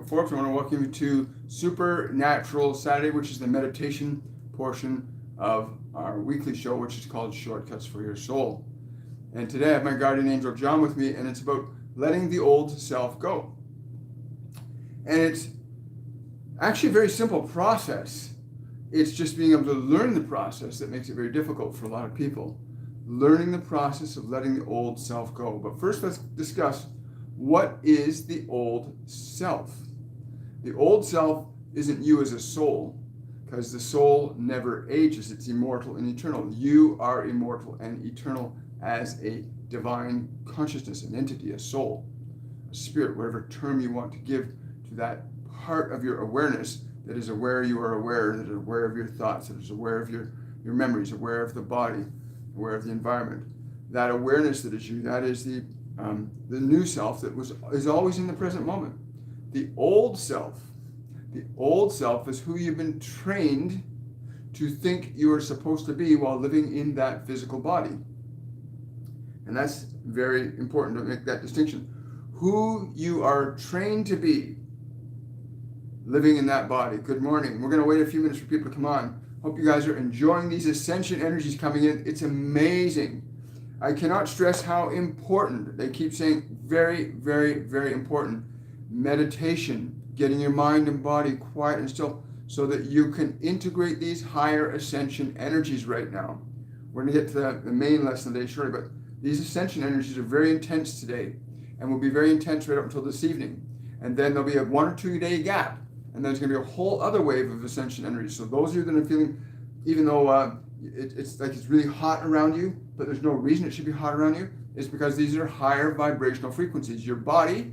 folks, I want to welcome you to Supernatural Saturday, which is the meditation portion of our weekly show, which is called Shortcuts for Your Soul. And today I have my guardian angel John with me, and it's about letting the old self go. And it's actually a very simple process. It's just being able to learn the process that makes it very difficult for a lot of people. Learning the process of letting the old self go. But first, let's discuss what is the old self. The old self isn't you as a soul, because the soul never ages. It's immortal and eternal. You are immortal and eternal as a divine consciousness, an entity, a soul, a spirit, whatever term you want to give to that part of your awareness that is aware you are aware, that is aware of your thoughts, that is aware of your memories, aware of the body, aware of the environment. That awareness that is you, that is the new self that is always in the present moment. The old self is who you've been trained to think you are supposed to be while living in that physical body. And that's very important to make that distinction. Who you are trained to be living in that body. Good morning. We're going to wait a few minutes for people to come on. Hope you guys are enjoying these ascension energies coming in. It's amazing. I cannot stress how important, they keep saying very, very, very important, meditation, getting your mind and body quiet and still so that you can integrate these higher ascension energies right now. We're going to get to the main lesson today shortly, but these ascension energies are very intense today and will be very intense right up until this evening. And then there'll be a 1 or 2 day gap, and then there's going to be a whole other wave of ascension energies. So those of you that are feeling, even though it's like it's really hot around you, but there's no reason it should be hot around you, it's because these are higher vibrational frequencies. Your body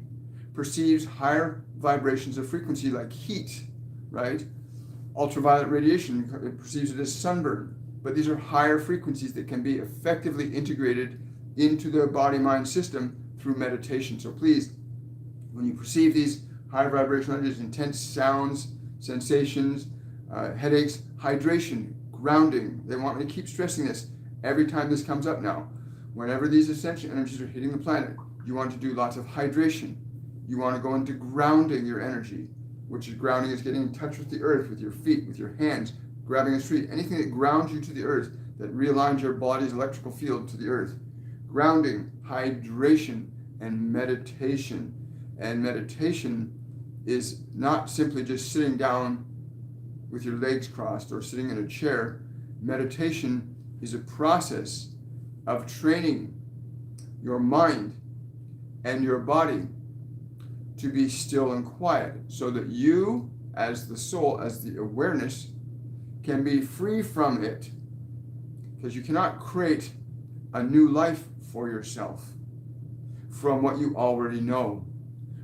perceives higher vibrations of frequency like heat, right? Ultraviolet radiation, it perceives it as sunburn. But these are higher frequencies that can be effectively integrated into the body-mind system through meditation. So please, when you perceive these higher vibrational energies, intense sounds, sensations, headaches, hydration, grounding. They want me to keep stressing this every time this comes up now. Whenever these ascension energies are hitting the planet, you want to do lots of hydration. You want to go into grounding your energy, which is grounding is getting in touch with the earth, with your feet, with your hands, grabbing a tree, anything that grounds you to the earth, that realigns your body's electrical field to the earth. Grounding, hydration, and meditation. And meditation is not simply just sitting down with your legs crossed or sitting in a chair. Meditation is a process of training your mind and your body to be still and quiet so that you, as the soul, as the awareness, can be free from it. Because you cannot create a new life for yourself from what you already know,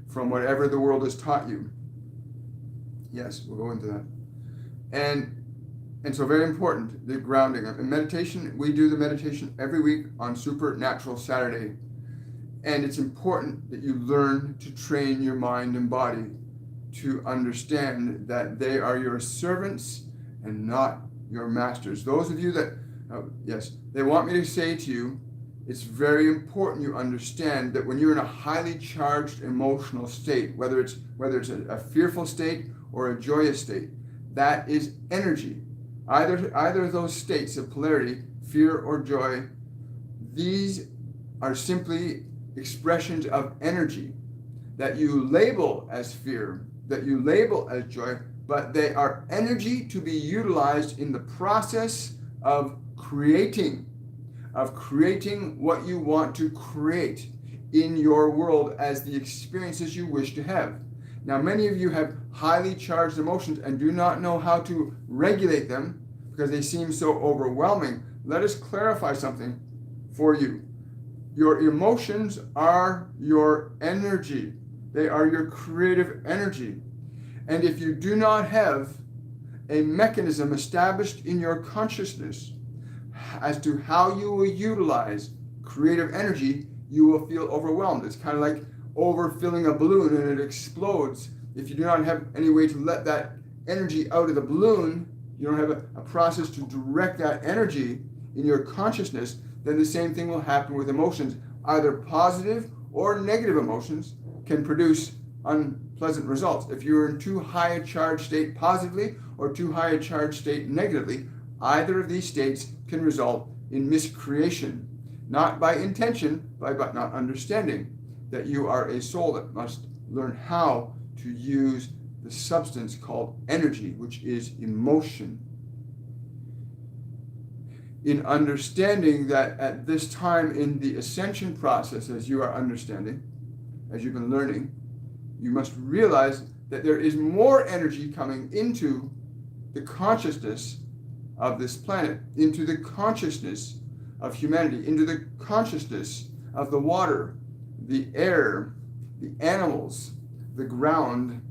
from whatever the world has taught you. Yes, we'll go into that. And so very important, the grounding. In meditation, we do the meditation every week on Supernatural Saturday. And it's important that you learn to train your mind and body to understand that they are your servants and not your masters. Those of you that, they want me to say to you, it's very important you understand that when you're in a highly charged emotional state, whether it's a fearful state or a joyous state, that is energy. Either of those states of polarity, fear or joy, these are simply expressions of energy that you label as fear, that you label as joy, but they are energy to be utilized in the process of creating what you want to create in your world as the experiences you wish to have. Now, many of you have highly charged emotions and do not know how to regulate them because they seem so overwhelming. Let us clarify something for you. Your emotions are your energy. They are your creative energy. And if you do not have a mechanism established in your consciousness as to how you will utilize creative energy, you will feel overwhelmed. It's kind of like overfilling a balloon and it explodes. If you do not have any way to let that energy out of the balloon, you don't have a process to direct that energy in your consciousness, then the same thing will happen with emotions. Either positive or negative emotions can produce pleasant results. If you're in too high a charge state positively or too high a charge state negatively, either of these states can result in miscreation, not by intention, but not understanding that you are a soul that must learn how to use the substance called energy, which is emotion. In understanding that at this time in the ascension process, as you are understanding, as you've been learning, you must realize that there is more energy coming into the consciousness of this planet, into the consciousness of humanity, into the consciousness of the water, the air, the animals, the ground.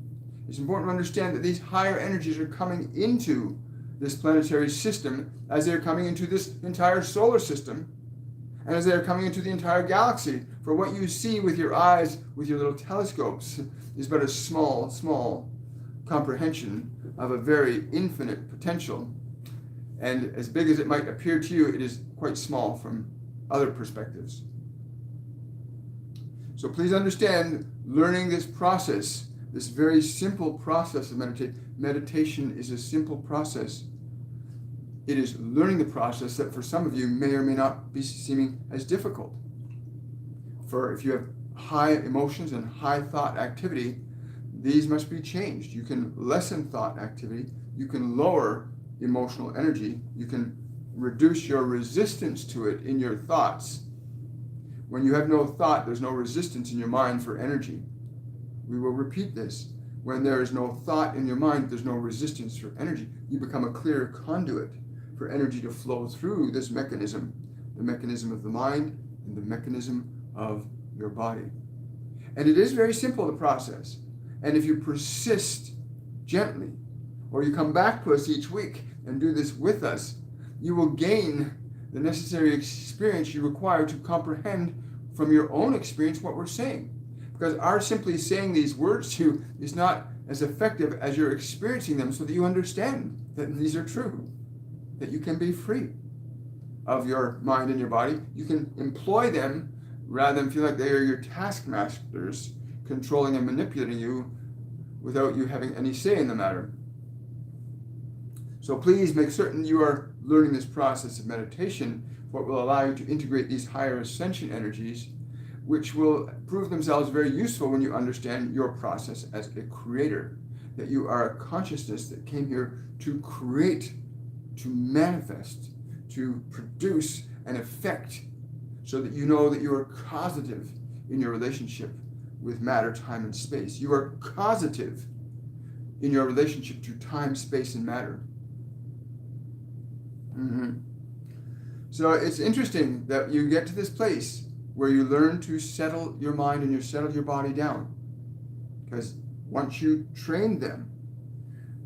It's important to understand that these higher energies are coming into this planetary system as they're coming into this entire solar system and as they're coming into the entire galaxy. For what you see with your eyes, with your little telescopes, is but a small comprehension of a very infinite potential. And as big as it might appear to you, it is quite small from other perspectives. So please understand, learning this process, this very simple process of meditation is a simple process. It is learning the process that for some of you may or may not be seeming as difficult. For if you have high emotions and high thought activity, these must be changed. You can lessen thought activity. You can lower emotional energy. You can reduce your resistance to it in your thoughts. When you have no thought, there's no resistance in your mind for energy. We will repeat this. When there is no thought in your mind, there's no resistance for energy. You become a clear conduit for energy to flow through this mechanism, the mechanism of the mind and the mechanism of your body. And it is very simple, the process. And if you persist gently, or you come back to us each week and do this with us, you will gain the necessary experience you require to comprehend from your own experience what we're saying. Because our simply saying these words to you is not as effective as you're experiencing them, so that you understand that these are true, that you can be free of your mind and your body. You can employ them rather than feel like they are your taskmasters, controlling and manipulating you without you having any say in the matter. So please make certain you are learning this process of meditation, what will allow you to integrate these higher ascension energies, which will prove themselves very useful when you understand your process as a creator, that you are a consciousness that came here to create, to manifest, to produce an effect, so that you know that you are causative in your relationship with matter, time, and space. You are causative in your relationship to time, space, and matter. So it's interesting that you get to this place where you learn to settle your mind and you settle your body down. Because once you train them,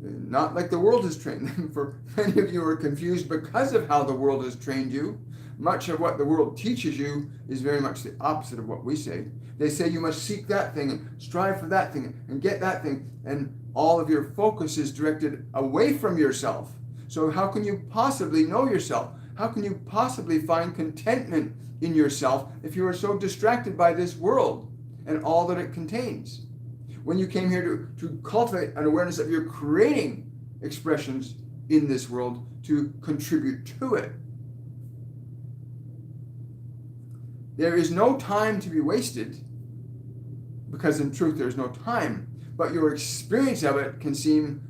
not like the world has trained them, for many of you are confused because of how the world has trained you. Much of what the world teaches you is very much the opposite of what we say. They say you must seek that thing and strive for that thing and get that thing, and all of your focus is directed away from yourself. So how can you possibly know yourself? How can you possibly find contentment in yourself if you are so distracted by this world and all that it contains? When you came here to cultivate an awareness of your creating expressions in this world to contribute to it. There is no time to be wasted, because in truth there's no time, but your experience of it can seem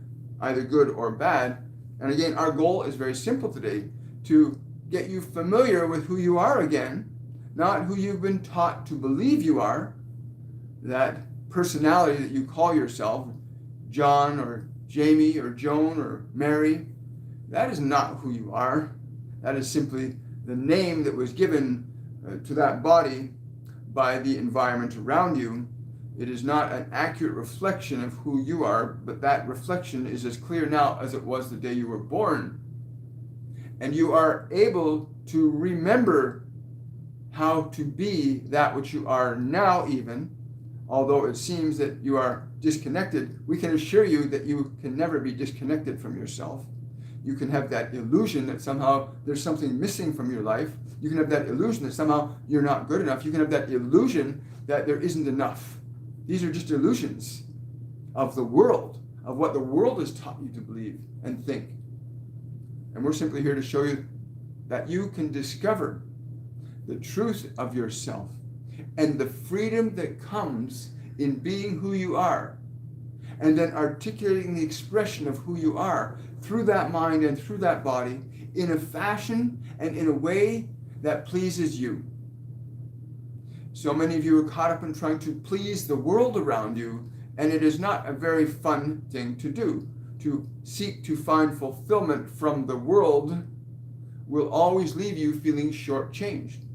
either good or bad. And again, our goal is very simple today, to get you familiar with who you are again, not who you've been taught to believe you are, that personality that you call yourself, John or Jamie or Joan or Mary. That is not who you are. That is simply the name that was given to that body by the environment around you. It is not an accurate reflection of who you are, but that reflection is as clear now as it was the day you were born. And you are able to remember how to be that which you are now, even although it seems that you are disconnected. We can assure you that you can never be disconnected from yourself. You can have that illusion that somehow there's something missing from your life. You can have that illusion that somehow you're not good enough. You can have that illusion that there isn't enough. These are just illusions. of the world, of what the world has taught you to believe and think. And we're simply here to show you that you can discover the truth of yourself and the freedom that comes in being who you are, and then articulating the expression of who you are through that mind and through that body in a fashion and in a way that pleases you. So many of you are caught up in trying to please the world around you, and it is not a very fun thing to do. To seek to find fulfillment from the world will always leave you feeling shortchanged.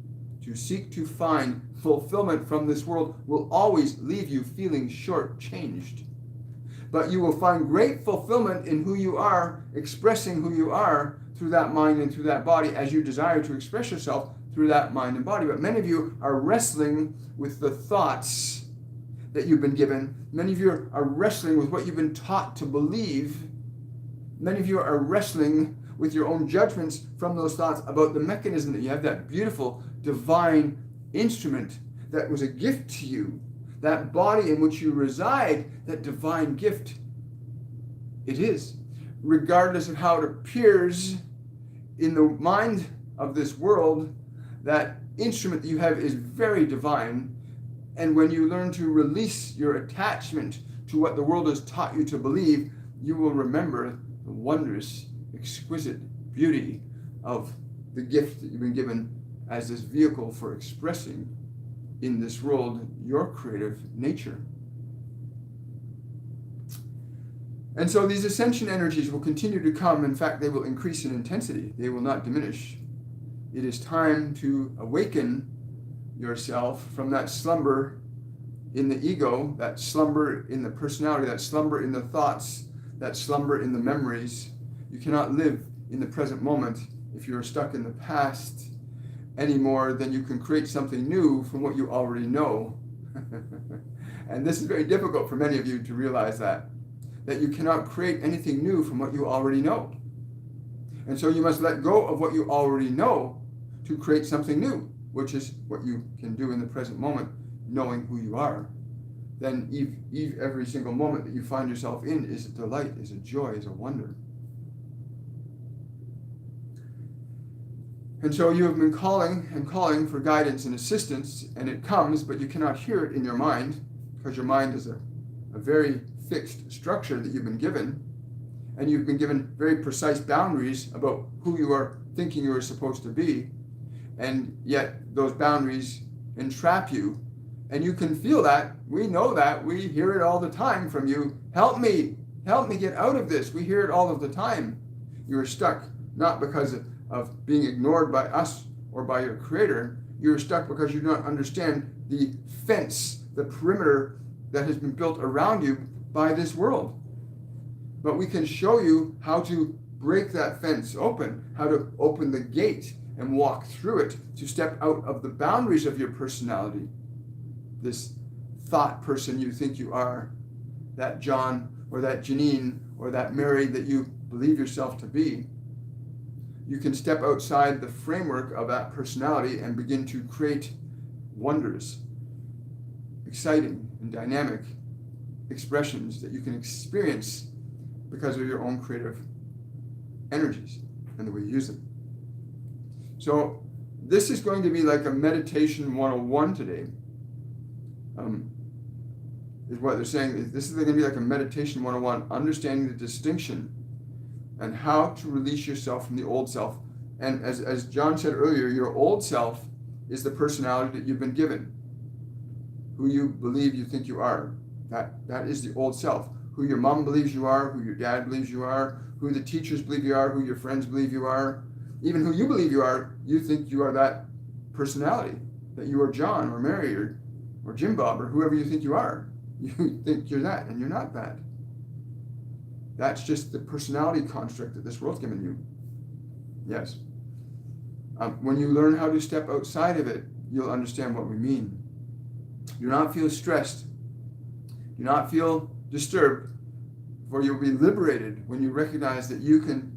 To seek to find fulfillment from this world will always leave you feeling shortchanged. But you will find great fulfillment in who you are, expressing who you are through that mind and through that body as you desire to express yourself through that mind and body. But many of you are wrestling with the thoughts that you've been given. Many of you are wrestling with what you've been taught to believe. Many of you are wrestling with your own judgments from those thoughts about the mechanism that you have, that beautiful divine instrument that was a gift to you, that body in which you reside, that divine gift. It is, regardless of how it appears in the mind of this world, that instrument that you have is very divine. And when you learn to release your attachment to what the world has taught you to believe, you will remember the wondrous, exquisite beauty of the gift that you've been given as this vehicle for expressing in this world your creative nature. And so these ascension energies will continue to come. In fact, they will increase in intensity. They will not diminish. It is time to awaken yourself from that slumber in the ego, that slumber in the personality, that slumber in the thoughts, that slumber in the memories. You cannot live in the present moment if you're stuck in the past any more than you can create something new from what you already know. And this is very difficult for many of you to realize that you cannot create anything new from what you already know. And so you must let go of what you already know to create something new, which is what you can do in the present moment, knowing who you are. Then every single moment that you find yourself in is a delight, is a joy, is a wonder. And so you have been calling and calling for guidance and assistance, and it comes, but you cannot hear it in your mind, because your mind is a very fixed structure that you've been given, and you've been given very precise boundaries about who you are thinking you are supposed to be, and yet those boundaries entrap you, and you can feel that. We know that. We hear it all the time from you. Help me get out of this. We hear it all of the time. You are stuck, not because of being ignored by us or by your creator. You're stuck because you don't understand the fence, the perimeter that has been built around you by this world. But we can show you how to break that fence open, how to open the gate and walk through it, to step out of the boundaries of your personality. This thought person you think you are, that John or that Janine or that Mary that you believe yourself to be. You can step outside the framework of that personality and begin to create wondrous, exciting, and dynamic expressions that you can experience because of your own creative energies and the way you use them. So this is going to be like a meditation 101 today. Is what they're saying. This is going to be like a meditation 101, understanding the distinction and how to release yourself from the old self. And as John said earlier, your old self is the personality that you've been given, who you believe you think you are. That is the old self. Who your mom believes you are, who your dad believes you are, who the teachers believe you are, who your friends believe you are, even who you believe you are. You think you are that personality, that you are John or Mary or Jim Bob or whoever you think you are. You think you're that, and you're not that. That's just the personality construct that this world's given you. Yes. When you learn how to step outside of it, you'll understand what we mean. Do not feel stressed. Do not feel disturbed, for you'll be liberated when you recognize that you can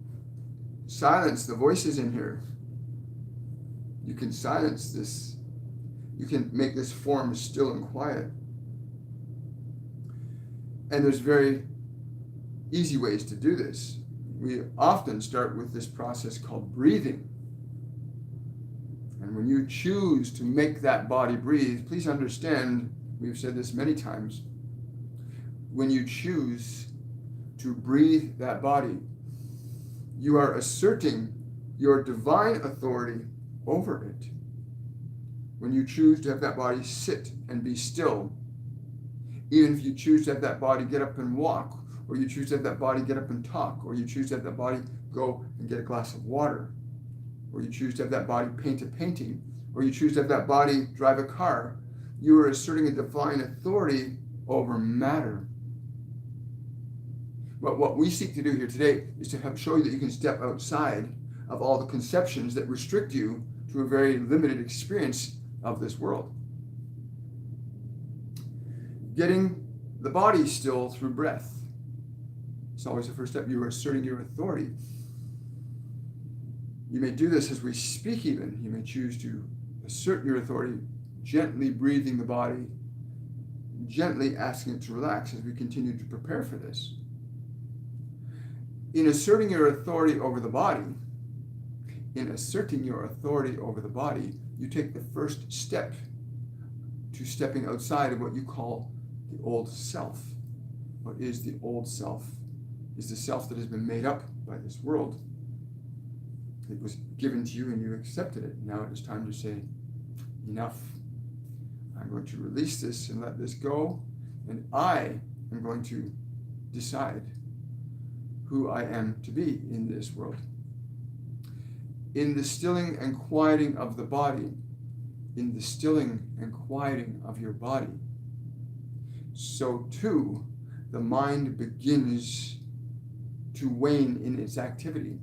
silence the voices in here. You can silence this. You can make this form still and quiet. And there's very easy ways to do this. We often start with this process called breathing. And when you choose to make that body breathe, please understand, we've said this many times, when you choose to breathe that body, you are asserting your divine authority over it. When you choose to have that body sit and be still, even if you choose to have that body get up and walk, or you choose to have that body get up and talk, or you choose to have that body go and get a glass of water, or you choose to have that body paint a painting, or you choose to have that body drive a car, you are asserting a divine authority over matter. But what we seek to do here today is to show you that you can step outside of all the conceptions that restrict you to a very limited experience of this world. Getting the body still through breath. It's always the first step. You are asserting your authority. You may do this as we speak even. You may choose to assert your authority, gently breathing the body, gently asking it to relax as we continue to prepare for this. In asserting your authority over the body, you take the first step to stepping outside of what you call the old self. What is the old self? Is the self that has been made up by this world. It was given to you and you accepted it. Now it is time to say, enough. I'm going to release this and let this go, and I am going to decide who I am to be in this world. In the stilling and quieting of the body, in the stilling and quieting of your body, so too the mind begins to wane in its activity.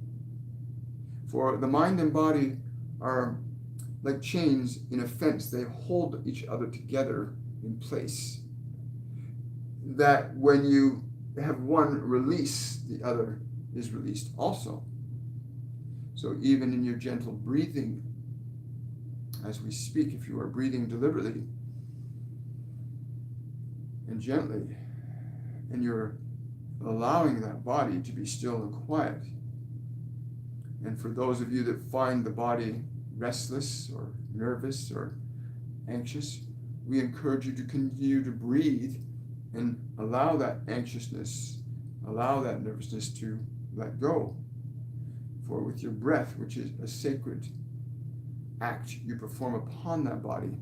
For the mind and body are like chains in a fence. They hold each other together in place. That when you have one release, the other is released also. So even in your gentle breathing, as we speak, if you are breathing deliberately and gently, and you're allowing that body to be still and quiet. And for those of you that find the body restless or nervous or anxious, we encourage you to continue to breathe and allow that anxiousness, allow that nervousness to let go. For with your breath, which is a sacred act you perform upon that body,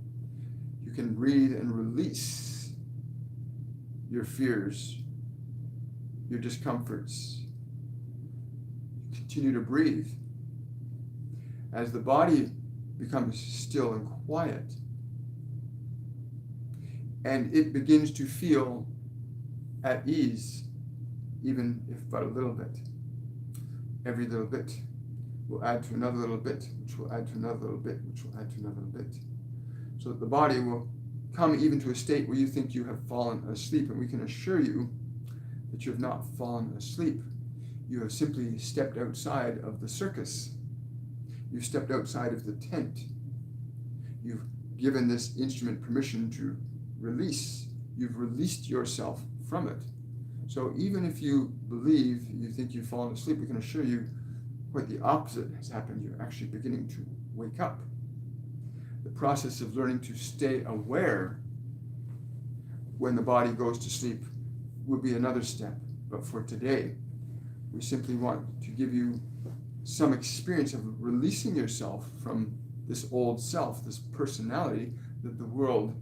you can breathe and release your fears, your discomforts. Continue to breathe. As the body becomes still and quiet, and it begins to feel at ease, even if but a little bit. Every little bit will add to another little bit, which will add to another little bit, which will add to another little bit. So that the body will come even to a state where you think you have fallen asleep, and we can assure you that you have not fallen asleep. You have simply stepped outside of the circus. You've stepped outside of the tent. You've given this instrument permission to release. You've released yourself from it. So even if you believe, you think you've fallen asleep, we can assure you quite the opposite has happened. You're actually beginning to wake up. The process of learning to stay aware when the body goes to sleep will be another step. But for today, we simply want to give you some experience of releasing yourself from this old self, this personality that the world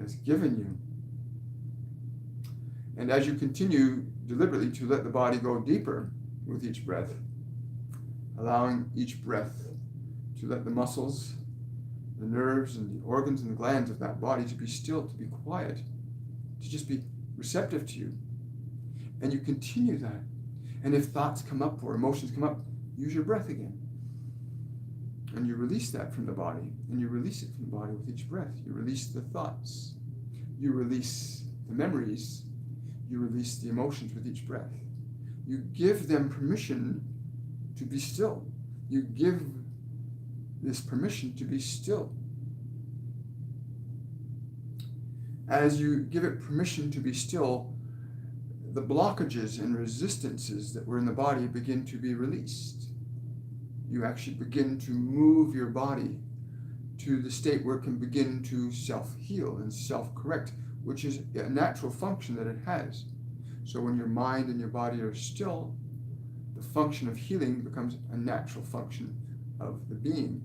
has given you. And as you continue deliberately to let the body go deeper with each breath, allowing each breath to let the muscles, the nerves, and the organs and the glands of that body to be still, to be quiet, to just be receptive to you. And you continue that. And if thoughts come up or emotions come up, use your breath again. And you release that from the body, and you release it from the body with each breath. You release the thoughts. You release the memories. You release the emotions with each breath. You give them permission to be still. You give this permission to be still. As you give it permission to be still, the blockages and resistances that were in the body begin to be released. You actually begin to move your body to the state where it can begin to self-heal and self-correct, which is a natural function that it has. So when your mind and your body are still, the function of healing becomes a natural function of the being.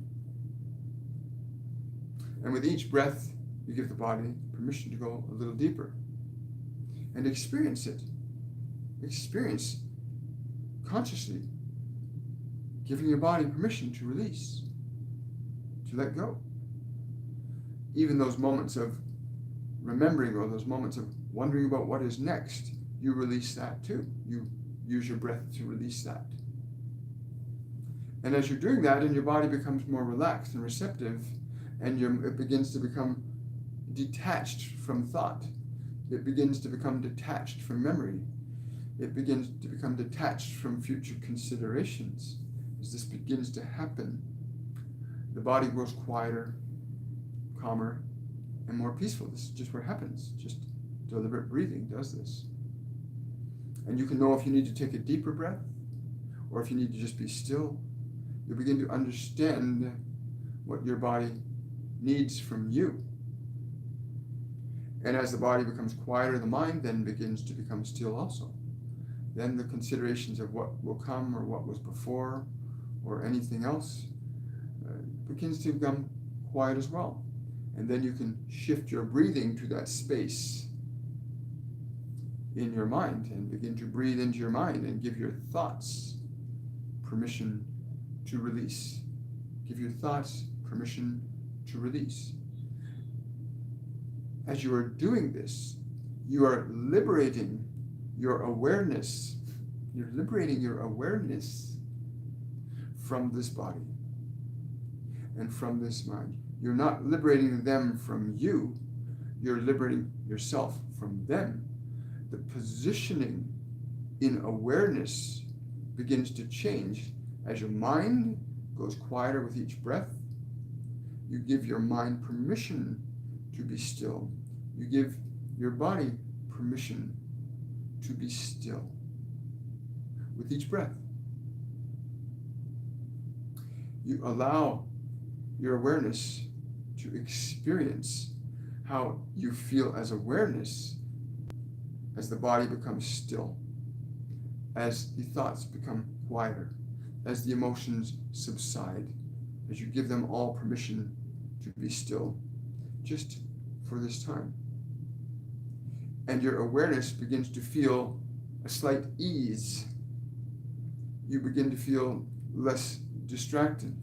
And with each breath, you give the body permission to go a little deeper and experience it. Experience consciously, giving your body permission to release, to let go. Even those moments of remembering or those moments of wondering about what is next, you release that too. You use your breath to release that. And as you're doing that, and your body becomes more relaxed and receptive, and it begins to become detached from thought. It begins to become detached from memory. It begins to become detached from future considerations. As this begins to happen, the body grows quieter, calmer, and more peaceful. This is just what happens. Just deliberate breathing does this. And you can know if you need to take a deeper breath or if you need to just be still. You'll begin to understand what your body needs from you. And as the body becomes quieter, the mind then begins to become still also. Then the considerations of what will come or what was before or anything else begins to become quiet as well. And then you can shift your breathing to that space in your mind and begin to breathe into your mind and give your thoughts permission to release. Give your thoughts permission to release. As you are doing this, you are liberating your awareness. You're liberating your awareness from this body and from this mind. You're not liberating them from you. You're liberating yourself from them. The positioning in awareness begins to change as your mind goes quieter with each breath. You give your mind permission to be still. You give your body permission to be still with each breath. You allow your awareness to experience how you feel as awareness as the body becomes still, as the thoughts become quieter, as the emotions subside, as you give them all permission to be still, just for this time. And your awareness begins to feel a slight ease. You begin to feel less distracted.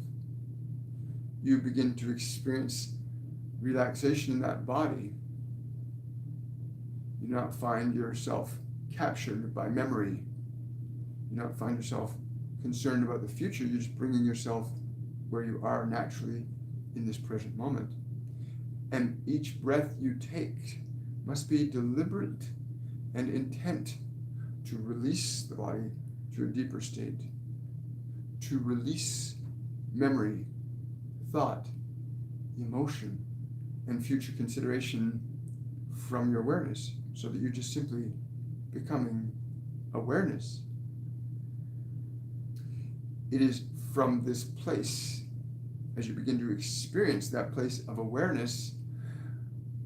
You begin to experience relaxation in that body. You do not find yourself captured by memory. You do not find yourself concerned about the future. You're just bringing yourself where you are naturally in this present moment. And each breath you take must be deliberate and intent to release the body to a deeper state, to release memory, thought, emotion, and future consideration from your awareness, so that you're just simply becoming awareness. It is from this place, as you begin to experience that place of awareness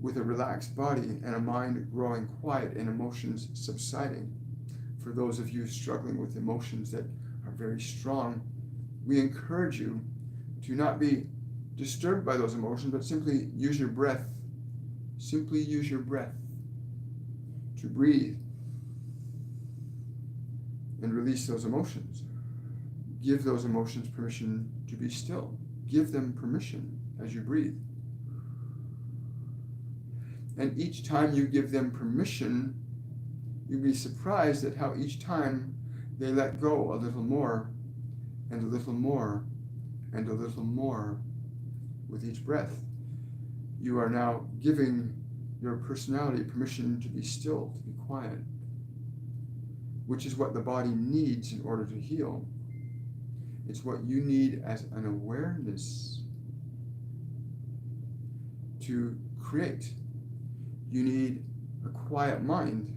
with a relaxed body and a mind growing quiet and emotions subsiding. For those of you struggling with emotions that are very strong, we encourage you to not be disturbed by those emotions, but simply use your breath. Simply use your breath to breathe and release those emotions. Give those emotions permission to be still. Give them permission as you breathe. And each time you give them permission, you'll be surprised at how each time they let go a little more and a little more and a little more with each breath. You are now giving your personality permission to be still, to be quiet, which is what the body needs in order to heal. It's what you need as an awareness to create. You need a quiet mind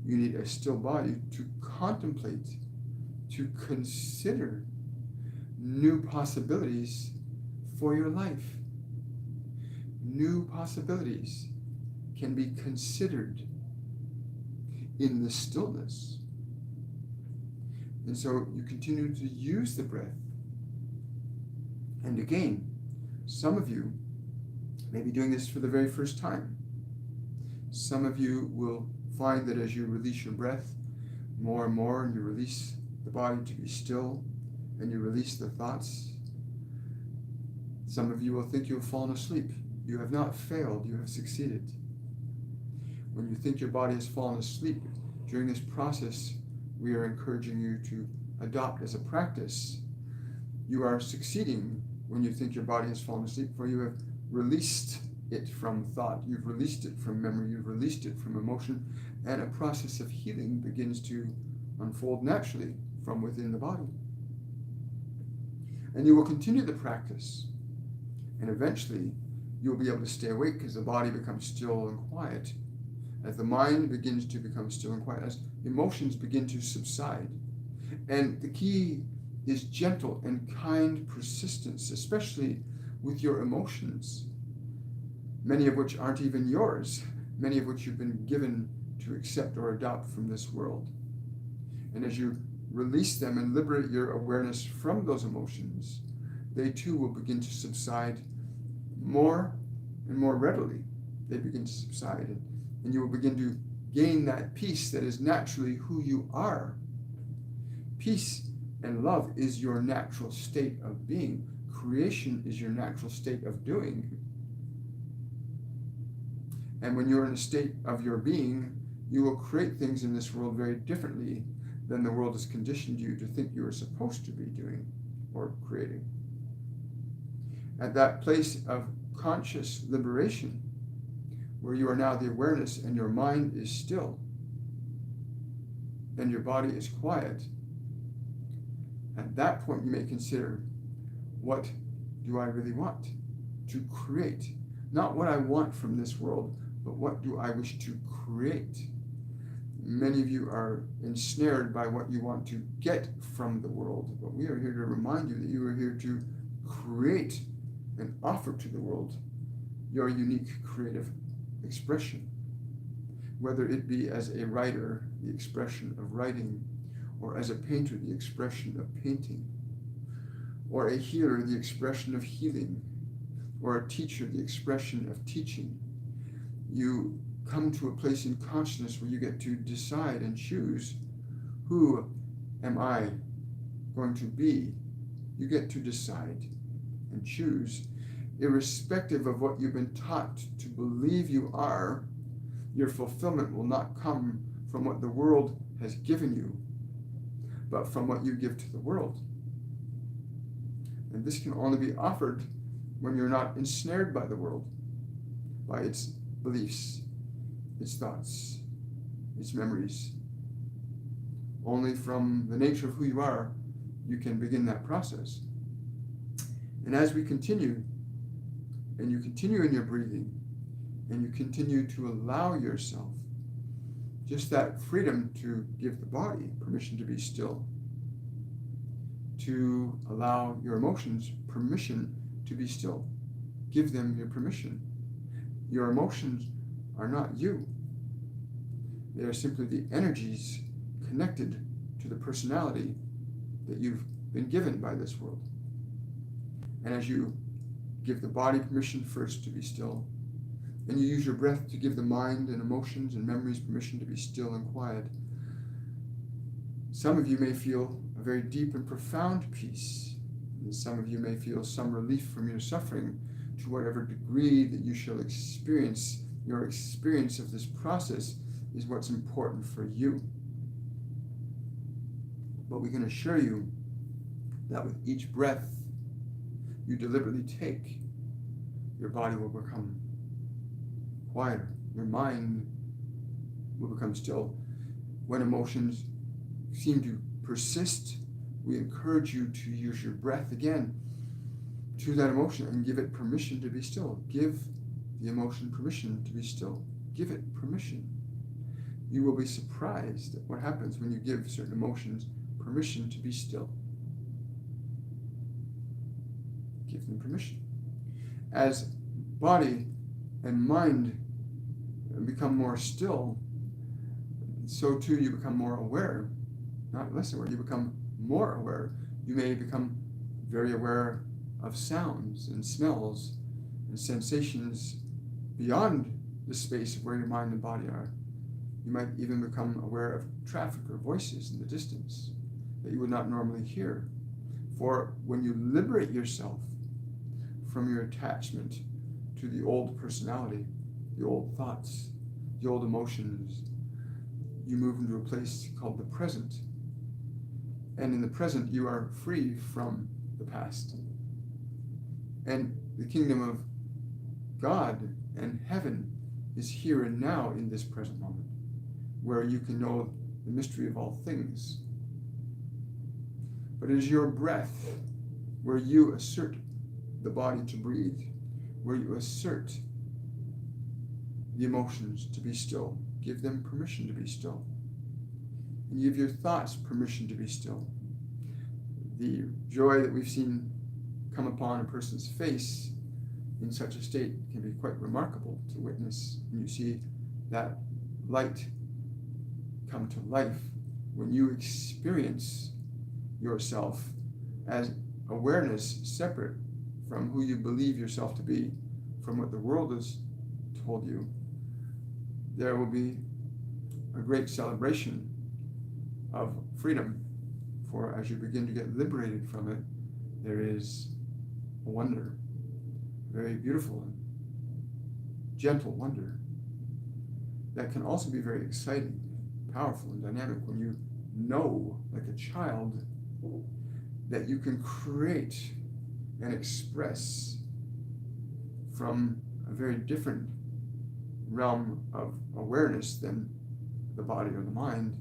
You need a still body to contemplate, to consider new possibilities for your life. New possibilities can be considered in the stillness. And so you continue to use the breath. And again, some of you may be doing this for the very first time. Some of you will find that as you release your breath more and more, and you release the body to be still, and you release the thoughts, some of you will think you have fallen asleep. You have not failed, you have succeeded. When you think your body has fallen asleep, during this process, we are encouraging you to adopt as a practice. You are succeeding when you think your body has fallen asleep, for you have released it from thought, you've released it from memory, you've released it from emotion, and a process of healing begins to unfold naturally from within the body. And you will continue the practice, and eventually you'll be able to stay awake because the body becomes still and quiet, as the mind begins to become still and quiet, as emotions begin to subside. And the key is gentle and kind persistence, especially with your emotions, many of which aren't even yours, many of which you've been given to accept or adopt from this world. And as you release them and liberate your awareness from those emotions, they too will begin to subside more and more readily. They begin to subside, and you will begin to gain that peace that is naturally who you are. Peace and love is your natural state of being. Creation is your natural state of doing. And when you're in a state of your being, you will create things in this world very differently than the world has conditioned you to think you are supposed to be doing or creating. At that place of conscious liberation, where you are now the awareness and your mind is still and your body is quiet, at that point you may consider, what do I really want to create? Not what I want from this world, but what do I wish to create? Many of you are ensnared by what you want to get from the world, but we are here to remind you that you are here to create and offer to the world your unique creative expression, whether it be as a writer, the expression of writing, or as a painter, the expression of painting, or a healer, the expression of healing, or a teacher, the expression of teaching. You come to a place in consciousness where you get to decide and choose, who am I going to be? You get to decide and choose, irrespective of what you've been taught to believe you are. Your fulfillment will not come from what the world has given you, but from what you give to the world. And this can only be offered when you're not ensnared by the world, by its beliefs, its thoughts, its memories. Only from the nature of who you are, you can begin that process. And as we continue, and you continue in your breathing, and you continue to allow yourself just that freedom to give the body permission to be still, to allow your emotions permission to be still. Give them your permission. Your emotions are not you. They are simply the energies connected to the personality that you've been given by this world. And as you give the body permission first to be still, and you use your breath to give the mind and emotions and memories permission to be still and quiet, some of you may feel a very deep and profound peace, and some of you may feel some relief from your suffering, to whatever degree that you shall experience. Your experience of this process is what's important for you. But we can assure you that with each breath you deliberately take, your body will become quieter, your mind will become still. When emotions seem to persist, we encourage you to use your breath again to that emotion and give it permission to be still. Give the emotion permission to be still. Give it permission. you will be surprised at what happens when you give certain emotions permission to be still. Give them permission. As body and mind become more still, so too you become more aware, not less aware, you become more aware. You may become very aware of sounds and smells and sensations beyond the space of where your mind and body are. You might even become aware of traffic or voices in the distance that you would not normally hear. For when you liberate yourself from your attachment to the old personality, the old thoughts, the old emotions, you move into a place called the present. And in the present, you are free from the past. And the kingdom of God and heaven is here and now in this present moment, where you can know the mystery of all things. But it is your breath where you assert the body to breathe, where you assert the emotions to be still. Give them permission to be still. And give your thoughts permission to be still. The joy that we've seen come upon a person's face in such a state can be quite remarkable to witness. And you see that light come to life when you experience yourself as awareness separate from who you believe yourself to be, from what the world has told you. There will be a great celebration of freedom, for as you begin to get liberated from it, there is a wonder, very beautiful and gentle wonder, that can also be very exciting, powerful, and dynamic when you know, like a child, that you can create and express from a very different realm of awareness than the body or the mind.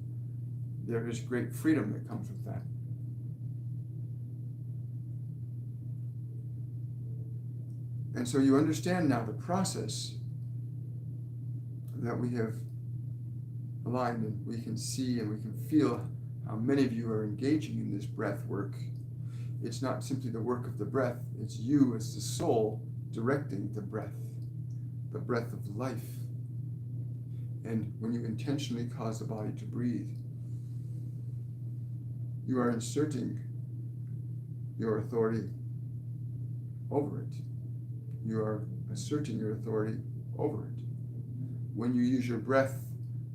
There is great freedom that comes with that. And so you understand now the process that we have aligned, and we can see and we can feel how many of you are engaging in this breath work. It's not simply the work of the breath, it's you as the soul directing the breath of life. And when you intentionally cause the body to breathe, you are inserting your authority over it. You are asserting your authority over it. When you use your breath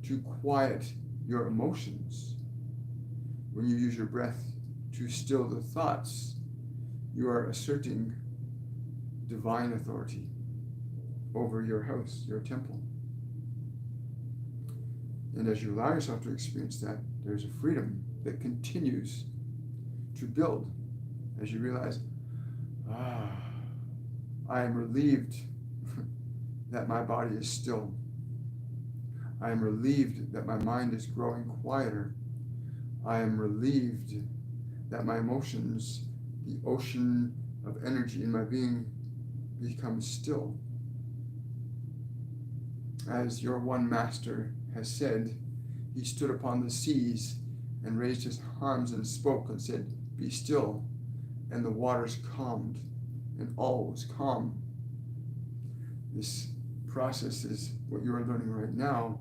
to quiet your emotions, when you use your breath to still the thoughts, you are asserting divine authority over your house, your temple. And as you allow yourself to experience that, there's a freedom that continues to build as you realize, I am relieved that my body is still. I am relieved that my mind is growing quieter. I am relieved that my emotions, the ocean of energy in my being, becomes still. As your one master has said, he stood upon the seas and raised his arms and spoke and said, "Be still," and the waters calmed, and all was calm. This process is what you are learning right now,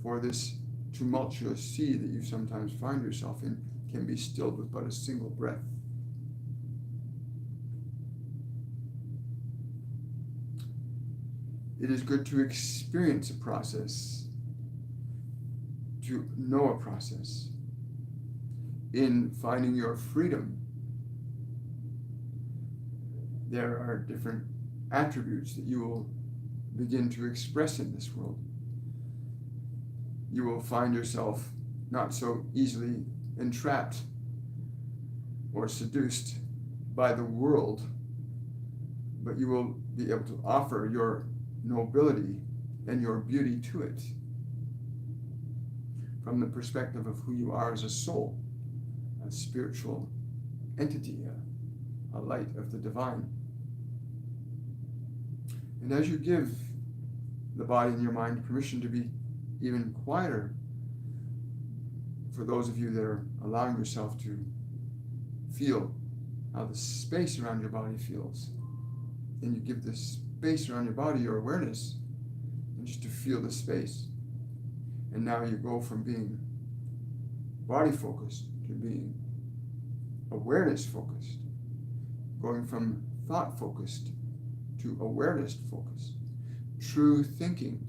for this tumultuous sea that you sometimes find yourself in can be stilled with but a single breath. It is good to experience a process, to know a process. In finding your freedom, there are different attributes that you will begin to express in this world. You will find yourself not so easily entrapped or seduced by the world, but you will be able to offer your nobility and your beauty to it from the perspective of who you are as a soul, a spiritual entity, a light of the divine. And as you give the body and your mind permission to be even quieter, for those of you that are allowing yourself to feel how the space around your body feels, and you give this space around your body your awareness, and just to feel the space. And now you go from being body focused to being awareness focused, going from thought focused to awareness focused. True thinking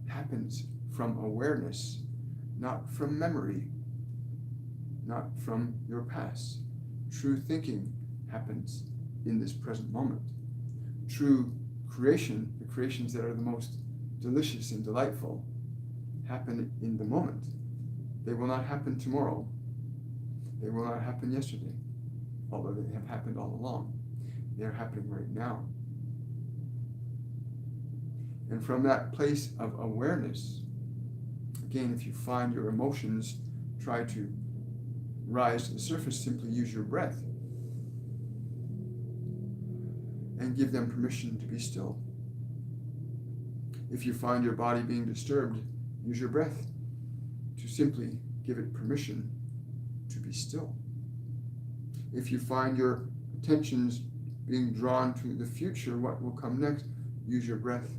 happens from awareness, not from memory, not from your past. True thinking happens in this present moment. True creation, the creations that are the most delicious and delightful, happen in the moment. They will not happen tomorrow. They will not happen yesterday, although they have happened all along. They are happening right now. And from that place of awareness, again, if you find your emotions try to rise to the surface, simply use your breath and give them permission to be still. If you find your body being disturbed, use your breath to simply give it permission to be still. If you find your attentions being drawn to the future, what will come next, use your breath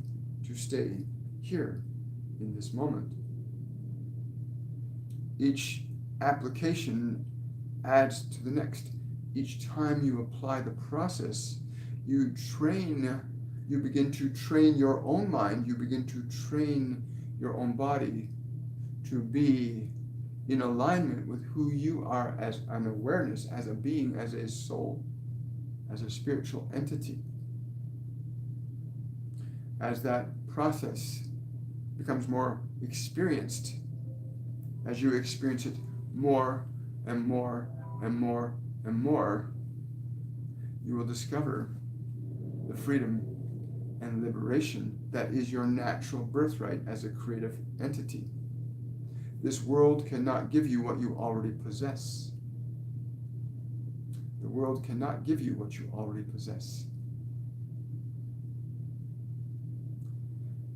to stay here in this moment. Each application adds to the next. Each time you apply the process, you begin to train your own mind, you begin to train your own body to be in alignment with who you are as an awareness, as a being, as a soul, as a spiritual entity. As that process becomes more experienced, as you experience it more and more and more and more, you will discover the freedom and liberation that is your natural birthright as a creative entity. This world cannot give you what you already possess. The world cannot give you what you already possess.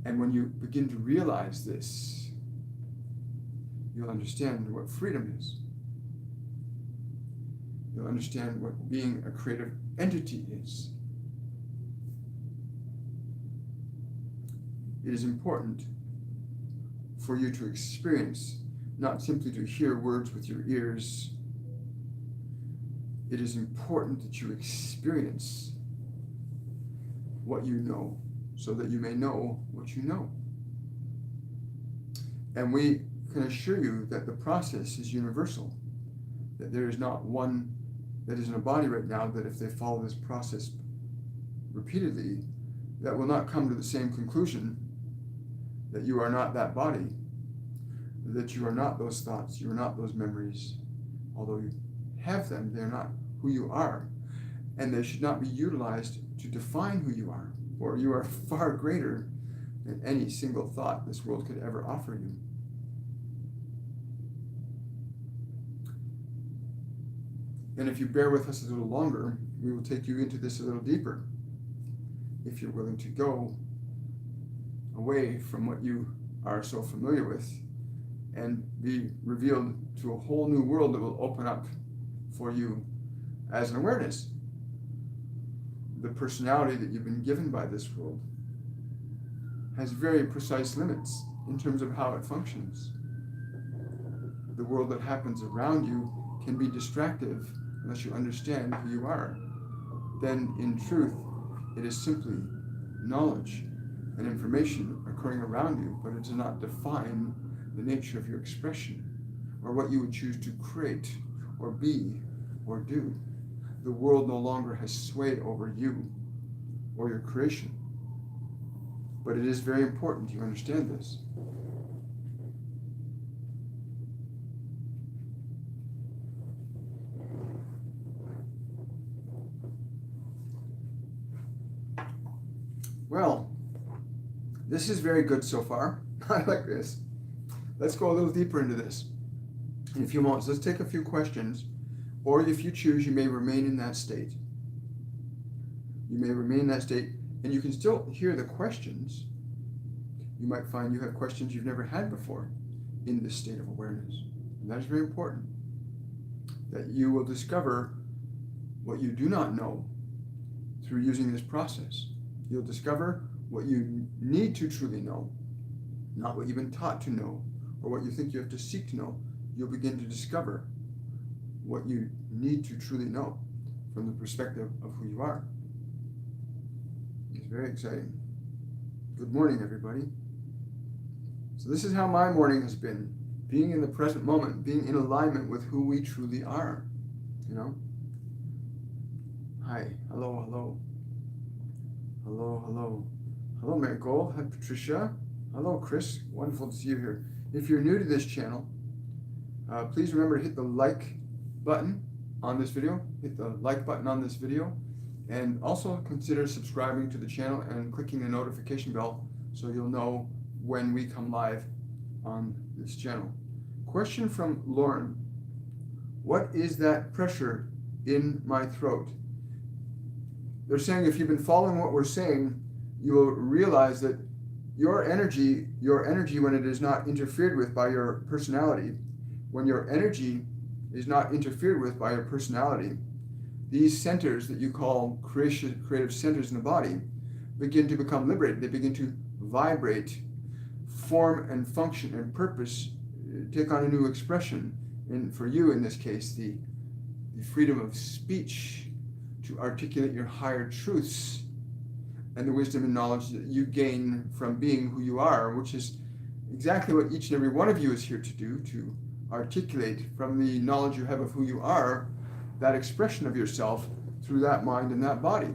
And when you begin to realize this, you'll understand what freedom is. You'll understand what being a creative entity is. It is important for you to experience, not simply to hear words with your ears. It is important that you experience what you know, so that you may know what you know. And we can assure you that the process is universal, that there is not one that is in a body right now that if they follow this process repeatedly, that will not come to the same conclusion that you are not that body, that you are not those thoughts, you are not those memories. Although you have them, they are not who you are, and they should not be utilized to define who you are, or you are far greater than any single thought this world could ever offer you. And if you bear with us a little longer, we will take you into this a little deeper. If you're willing to go away from what you are so familiar with and be revealed to a whole new world that will open up for you as an awareness. The personality that you've been given by this world has very precise limits in terms of how it functions. The world that happens around you can be distractive unless you understand who you are. Then, in truth, it is simply knowledge and information occurring around you, but it does not define the nature of your expression or what you would choose to create or be or do. The world no longer has sway over you or your creation. But it is very important you understand this. Well, this is very good so far. I like this. Let's go a little deeper into this in a few moments. Let's take a few questions, or if you choose, you may remain in that state. You may remain in that state, and you can still hear the questions. You might find you have questions you've never had before. in this state of awareness. And that is very important, that you will discover what you do not know through using this process. You'll discover what you need to truly know, not what you've been taught to know or what you think you have to seek to know. You'll begin to discover what you need to truly know from the perspective of who you are. It's very exciting. Good morning, everybody. So this is how my morning has been. Being in the present moment, being in alignment with who we truly are. You know? Hi. Hello, hello. Hello, hello. Hello, Nicole. Hi, Patricia. Hello, Chris. Wonderful to see you here. If you're new to this channel, please remember to hit the like button on this video. Hit the like button on this video. And also consider subscribing to the channel and clicking the notification bell so you'll know when we come live on this channel. Question from Lauren. What is that pressure in my throat? They're saying if you've been following what we're saying, you will realize that your energy when it is not interfered with by your personality, when your energy is not interfered with by your personality, these centers that you call creative centers in the body begin to become liberated. They begin to vibrate, form and function and purpose, take on a new expression. And for you, in this case, the freedom of speech to articulate your higher truths and the wisdom and knowledge that you gain from being who you are, which is exactly what each and every one of you is here to do, to articulate from the knowledge you have of who you are, that expression of yourself through that mind and that body.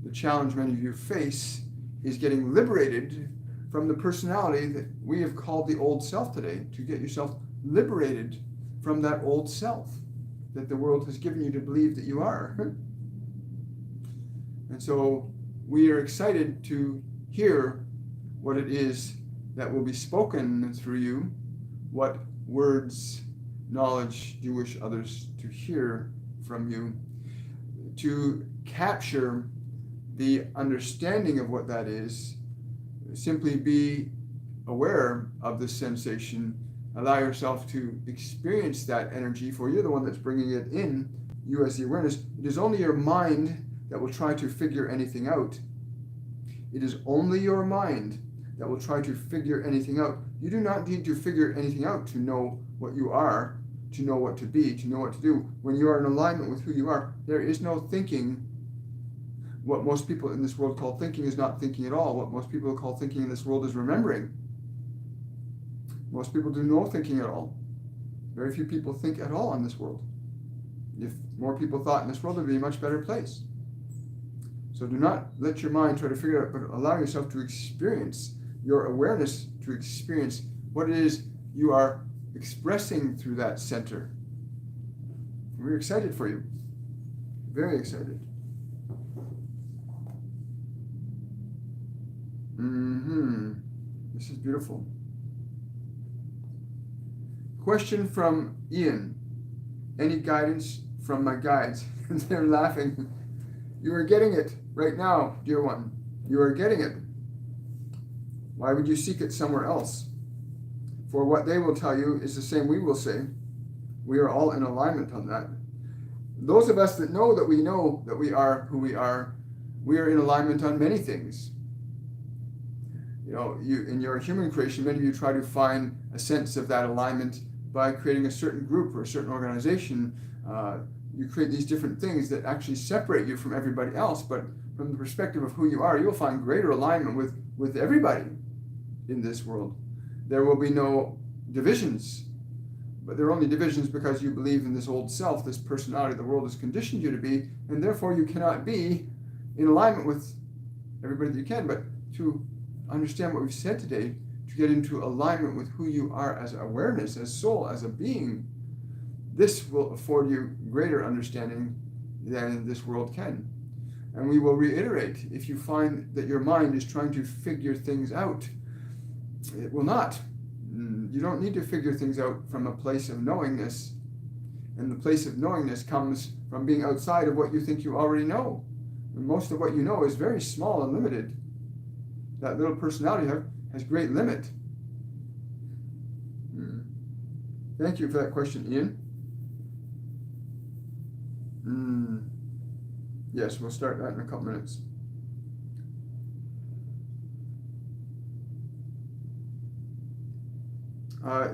The challenge many of you face is getting liberated from the personality that we have called the old self today, to get yourself liberated from that old self that the world has given you to believe that you are. And so we are excited to hear what it is that will be spoken through you, what words, knowledge you wish others to hear from you, to capture the understanding of what that is. Simply be aware of the sensation, allow yourself to experience that energy, for you're the one that's bringing it in, you as the awareness. It is only your mind that will try to figure anything out. It is only your mind that will try to figure anything out. You do not need to figure anything out to know what you are, to know what to be, to know what to do. When you are in alignment with who you are, there is no thinking. What most people in this world call thinking is not thinking at all. What most people call thinking in this world is remembering. Most people do no thinking at all. Very few people think at all in this world. If more people thought in this world, it would be a much better place. So do not let your mind try to figure it out, but allow yourself to experience your awareness, to experience what it is you are expressing through that center. We're excited for you. Very excited. This is beautiful. Question from Ian. Any guidance from my guides? They're laughing. You are getting it right now, dear one. You are getting it. Why would you seek it somewhere else? For what they will tell you is the same we will say. We are all in alignment on that. Those of us that know that we are who we are in alignment on many things. You know, in your human creation, many of you try to find a sense of that alignment by creating a certain group or a certain organization. You create these different things that actually separate you from everybody else, but from the perspective of who you are, you'll find greater alignment with everybody in this world. There will be no divisions, but there are only divisions because you believe in this old self, this personality the world has conditioned you to be, and therefore you cannot be in alignment with everybody that you can. But to understand what we've said today, to get into alignment with who you are as awareness, as soul, as a being, this will afford you greater understanding than this world can. And we will reiterate, if you find that your mind is trying to figure things out, it will not. You don't need to figure things out from a place of knowingness. And the place of knowingness comes from being outside of what you think you already know. And most of what you know is very small and limited. That little personality you have has great limit. Thank you for that question, Ian. Yes, we'll start that in a couple minutes.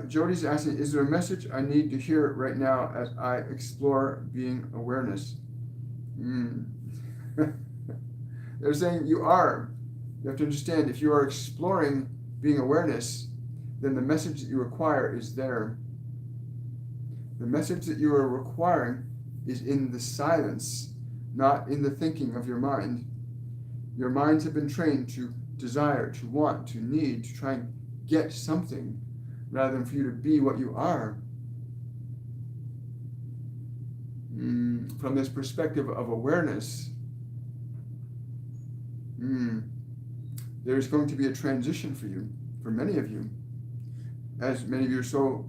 Jody's asking, is there a message I need to hear right now as I explore being awareness? They're saying you are. You have to understand, if you are exploring being awareness, then the message that you require is there. The message that you are requiring is in the silence, not in the thinking of your mind. Your minds have been trained to desire, to want, to need, to try and get something, rather than for you to be what you are. From this perspective of awareness, there's going to be a transition for you, for many of you, as many of you are so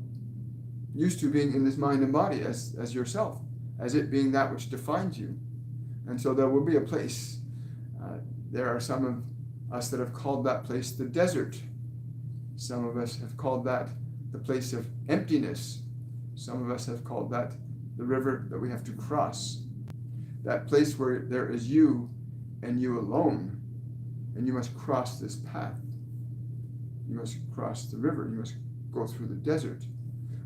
used to being in this mind and body as yourself, as it being that which defines you. And so there will be a place. There are some of us that have called that place the desert. Some of us have called that the place of emptiness. Some of us have called that the river that we have to cross. That place where there is you and you alone. And you must cross this path. You must cross the river. You must go through the desert,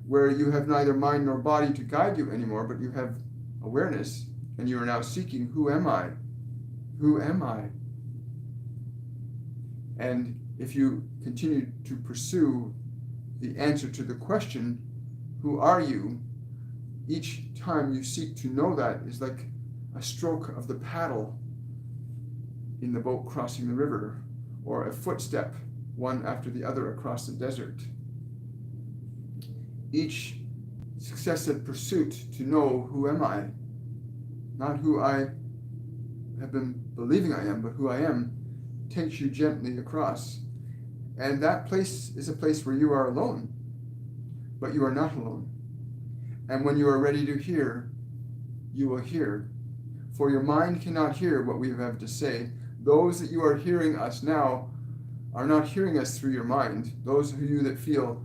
where you have neither mind nor body to guide you anymore, but you have awareness, and you are now seeking, who am I? Who am I? And if you continue to pursue the answer to the question, who are you? Each time you seek to know that is like a stroke of the paddle in the boat crossing the river, or a footstep, one after the other across the desert. Each successive pursuit to know, who am I? Not who I have been believing I am, but who I am, takes you gently across. And that place is a place where you are alone, but you are not alone. And when you are ready to hear, you will hear. For your mind cannot hear what we have to say. Those that you are hearing us now are not hearing us through your mind. Those of you that feel,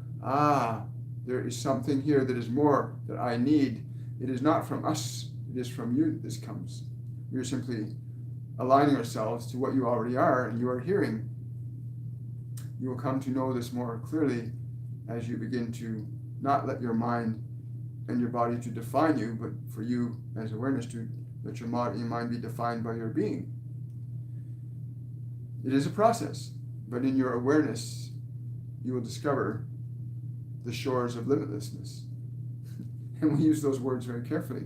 there is something here that is more that I need. It is not from us. It is from you that this comes. We are simply aligning ourselves to what you already are, and you are hearing. You will come to know this more clearly as you begin to not let your mind and your body to define you, but for you as awareness to let your mind be defined by your being. It is a process, but in your awareness, you will discover the shores of limitlessness. And we use those words very carefully,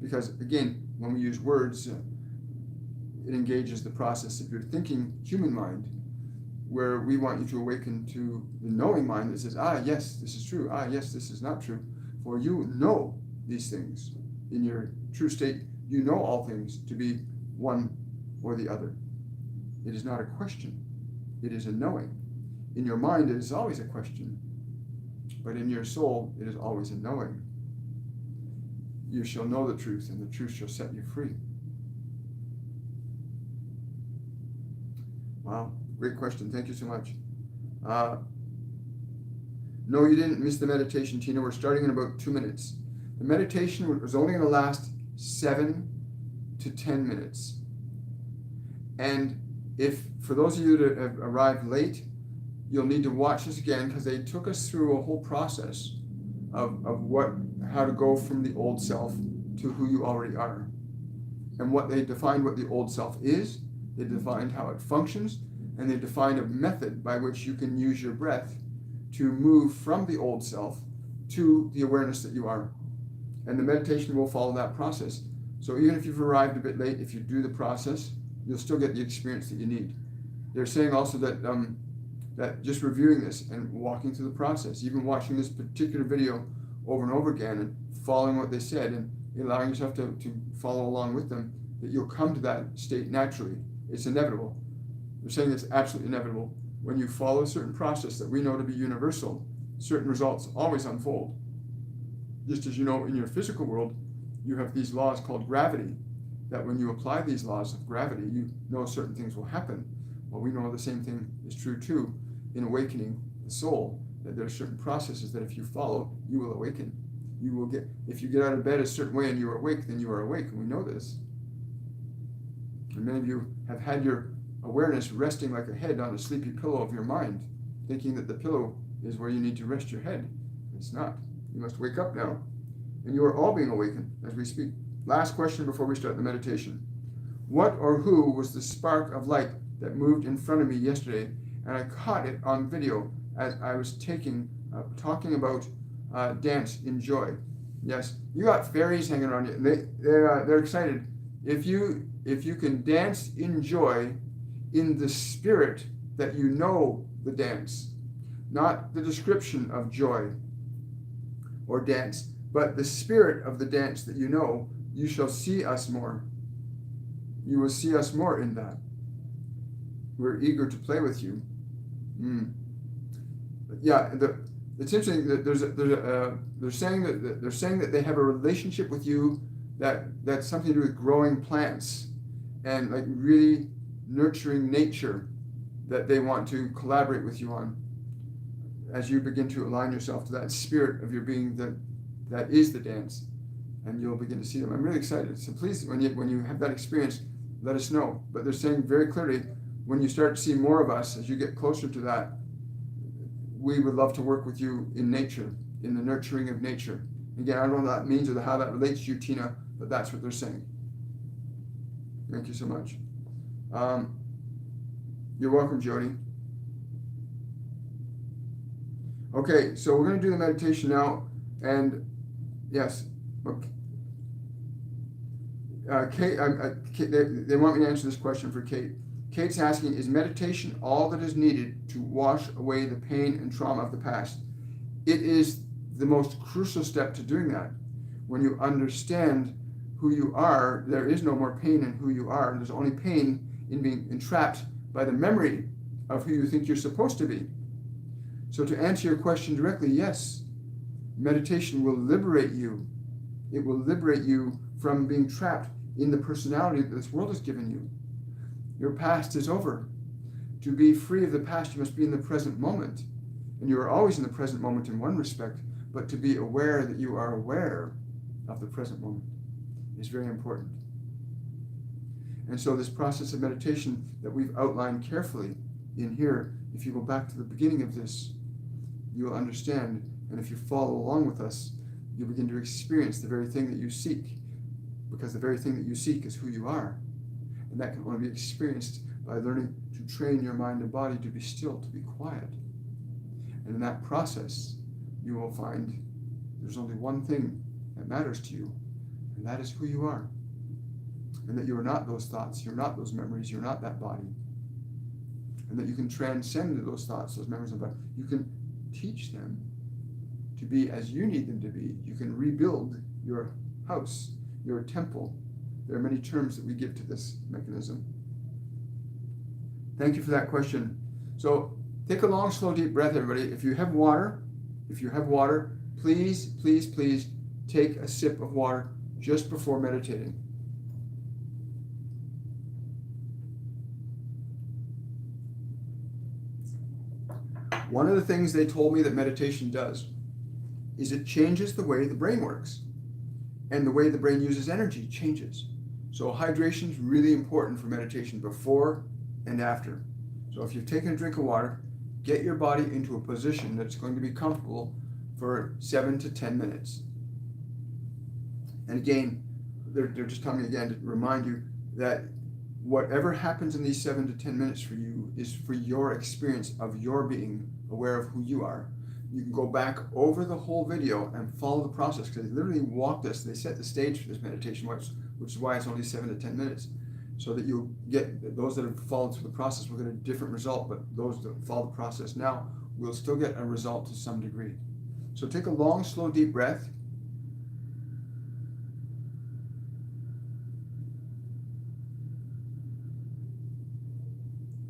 because again, when we use words, it engages the process of your thinking human mind, where we want you to awaken to the knowing mind that says, yes, this is true. Yes, this is not true. For you know these things. In your true state, you know all things to be one or the other. It is not a question. It is a knowing. In your mind, it is always a question. But in your soul, it is always a knowing. You shall know the truth, and the truth shall set you free. Wow, great question. Thank you so much. No, you didn't miss the meditation, Tina. We're starting in about 2 minutes. The meditation was only going to last 7 to 10 minutes. And if, for those of you that have arrived late, you'll need to watch this again, because they took us through a whole process of how to go from the old self to who you already are. And what they defined what the old self is, they defined how it functions, and they defined a method by which you can use your breath to move from the old self to the awareness that you are. And the meditation will follow that process. So even if you've arrived a bit late, if you do the process, you'll still get the experience that you need. They're saying also that that just reviewing this and walking through the process, even watching this particular video over and over again and following what they said and allowing yourself to follow along with them, that you'll come to that state naturally. It's inevitable. They're saying it's absolutely inevitable. When you follow a certain process that we know to be universal, certain results always unfold. Just as you know, in your physical world, you have these laws called gravity, that when you apply these laws of gravity, you know certain things will happen. Well, we know the same thing is true too in awakening the soul, that there are certain processes that if you follow, you will awaken. You will get, if you get out of bed a certain way and you are awake, then you are awake, and we know this. And many of you have had your awareness resting like a head on a sleepy pillow of your mind, thinking that the pillow is where you need to rest your head. It's not. You must wake up now. And you are all being awakened as we speak. Last question before we start the meditation. What or who was the spark of light that moved in front of me yesterday? And I caught it on video as I was talking about dance in joy. Yes, you got fairies hanging around you. They're excited. If you can dance in joy in the spirit that you know the dance, not the description of joy or dance, but the spirit of the dance that you know, you shall see us more. You will see us more in that. We're eager to play with you. Yeah, it's interesting that they're saying that they have a relationship with you that's something to do with growing plants and like really nurturing nature that they want to collaborate with you on as you begin to align yourself to that spirit of your being that is the dance, and you'll begin to see them. I'm really excited. So please, when you have that experience, let us know. But they're saying very clearly, when you start to see more of us, as you get closer to that, we would love to work with you in nature, in the nurturing of nature. Again, I don't know what that means or how that relates to you, Tina, but that's what they're saying. Thank you so much. You're welcome, Jody. Okay, so we're going to do the meditation now, and yes, okay. Kate, they want me to answer this question for Kate. Kate's asking, is meditation all that is needed to wash away the pain and trauma of the past? It is the most crucial step to doing that. When you understand who you are, there is no more pain in who you are. There's only pain in being entrapped by the memory of who you think you're supposed to be. So to answer your question directly, yes, meditation will liberate you. It will liberate you from being trapped in the personality that this world has given you. Your past is over. To be free of the past, you must be in the present moment. And you are always in the present moment in one respect, but to be aware that you are aware of the present moment is very important. And so this process of meditation that we've outlined carefully in here, if you go back to the beginning of this, you'll understand. And if you follow along with us, you'll begin to experience the very thing that you seek, because the very thing that you seek is who you are. And that can only be experienced by learning to train your mind and body to be still, to be quiet. And in that process, you will find there's only one thing that matters to you, and that is who you are. And that you are not those thoughts, you're not those memories, you're not that body. And that you can transcend those thoughts, those memories, and body. You can teach them to be as you need them to be. You can rebuild your house, your temple. There are many terms that we give to this mechanism. Thank you for that question. So take a long, slow, deep breath, everybody. If you have water, please, please, please take a sip of water just before meditating. One of the things they told me that meditation does is it changes the way the brain works, and the way the brain uses energy changes. So hydration is really important for meditation before and after. So if you've taken a drink of water, get your body into a position that's going to be comfortable for 7 to 10 minutes. And again, they're just telling me again to remind you that whatever happens in these 7 to 10 minutes for you is for your experience of your being aware of who you are. You can go back over the whole video and follow the process, because they literally walked us, they set the stage for this meditation, which is why it's only 7 to 10 minutes, so that you'll get, those that have followed through the process will get a different result, but those that follow the process now will still get a result to some degree. So take a long, slow, deep breath.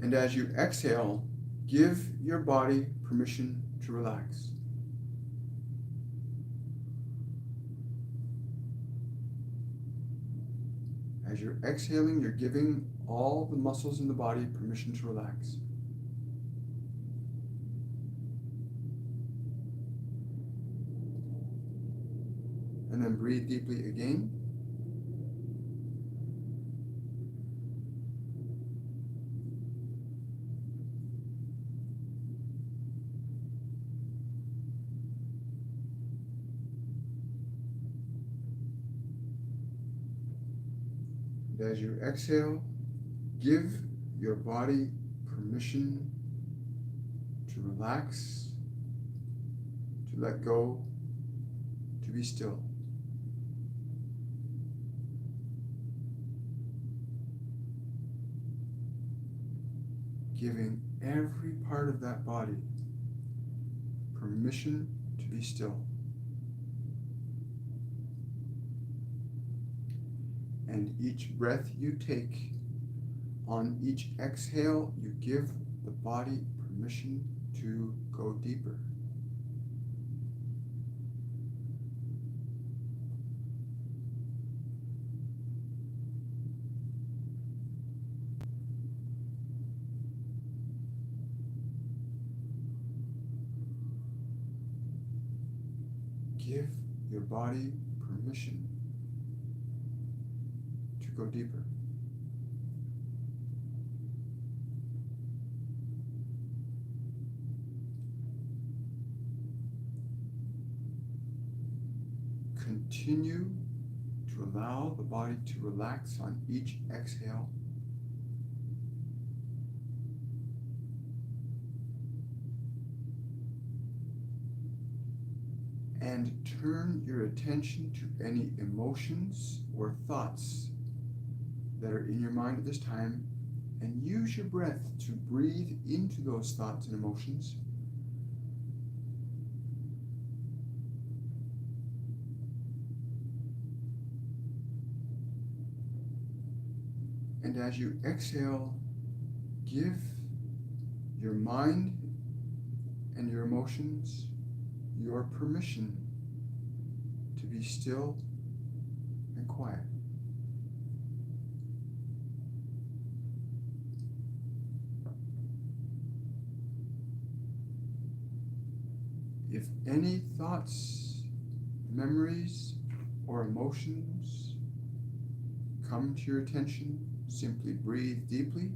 And as you exhale, give your body permission to relax. As you're exhaling, you're giving all the muscles in the body permission to relax. And then breathe deeply again. And as you exhale, give your body permission to relax, to let go, to be still. Giving every part of that body permission to be still. And each breath you take, on each exhale, you give the body permission to go deeper. Give your body permission to go deeper. Continue to allow the body to relax on each exhale. And turn your attention to any emotions or thoughts that are in your mind at this time, and use your breath to breathe into those thoughts and emotions. And as you exhale, give your mind and your emotions your permission to be still and quiet. If any thoughts, memories, or emotions come to your attention, simply breathe deeply.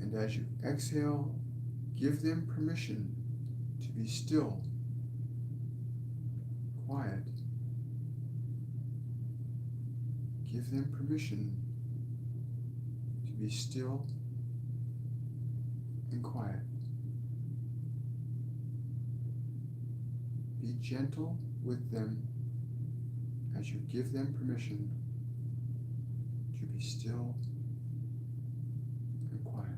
And as you exhale, give them permission to be still, quiet. Give them permission to be still and quiet. Be gentle with them as you give them permission to be still and quiet.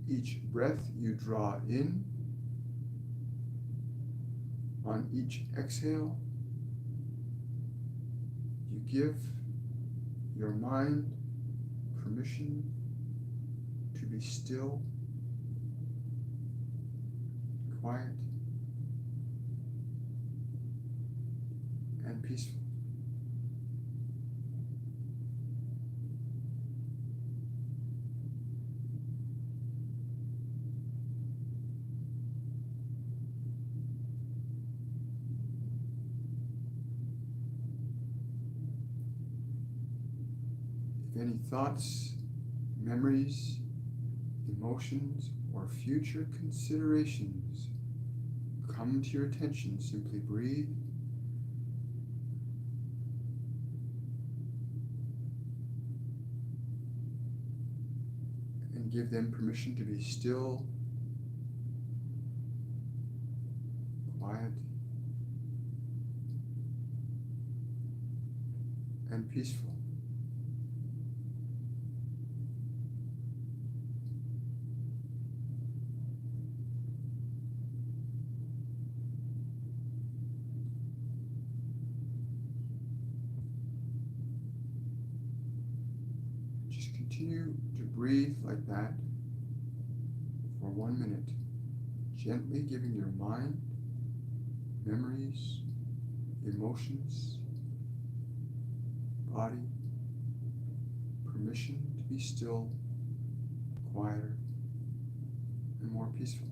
Each breath you draw in, on each exhale, you give your mind permission to be still, quiet, and peaceful. If any thoughts, memories, emotions, or future considerations come to your attention, simply breathe and give them permission to be still, quiet, and peaceful. Continue to breathe like that for 1 minute, gently giving your mind, memories, emotions, body permission to be still, quieter, and more peaceful.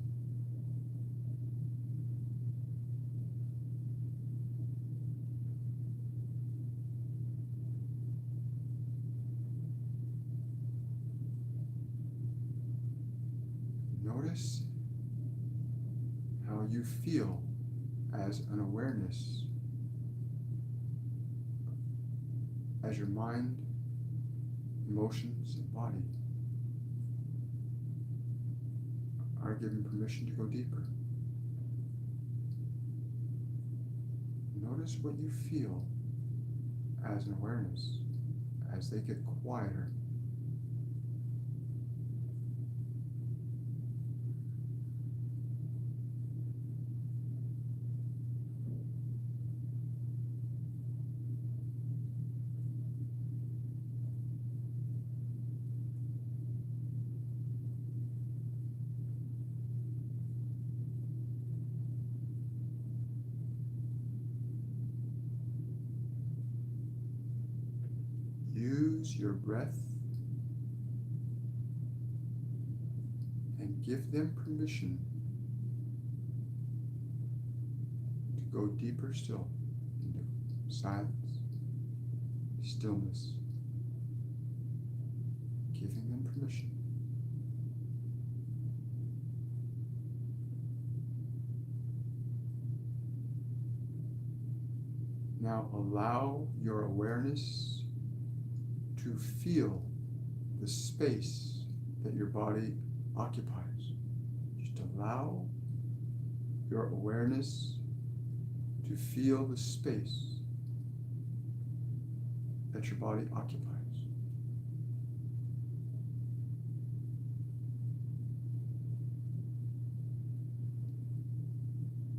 Notice how you feel as an awareness, as your mind, emotions, and body are given permission to go deeper. Notice what you feel as an awareness as they get quieter. Use your breath and give them permission to go deeper still into silence, stillness, giving them permission. Now allow your awareness to feel the space that your body occupies. Just allow your awareness to feel the space that your body occupies.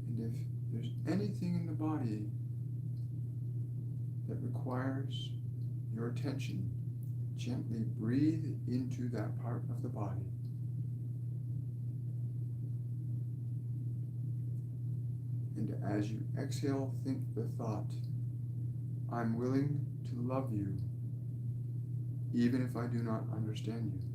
And if there's anything in the body that requires your attention, gently breathe into that part of the body. And as you exhale, think the thought, I'm willing to love you, even if I do not understand you.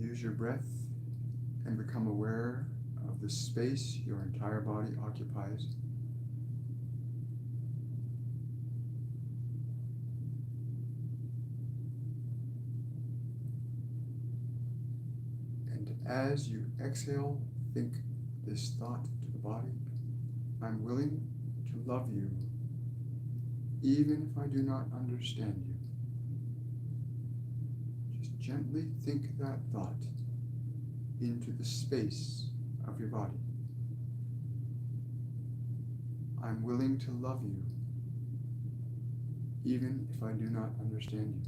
Use your breath and become aware of the space your entire body occupies. And as you exhale, think this thought to the body, I'm willing to love you, even if I do not understand you. Gently think that thought into the space of your body. I'm willing to love you, even if I do not understand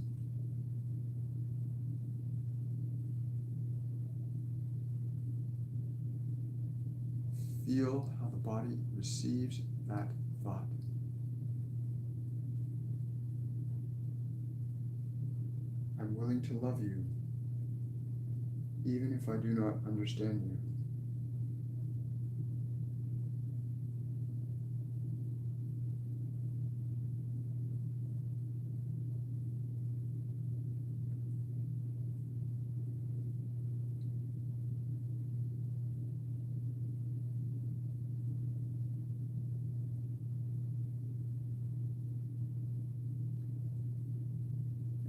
you. Feel how the body receives that thought. I'm willing to love you, even if I do not understand you.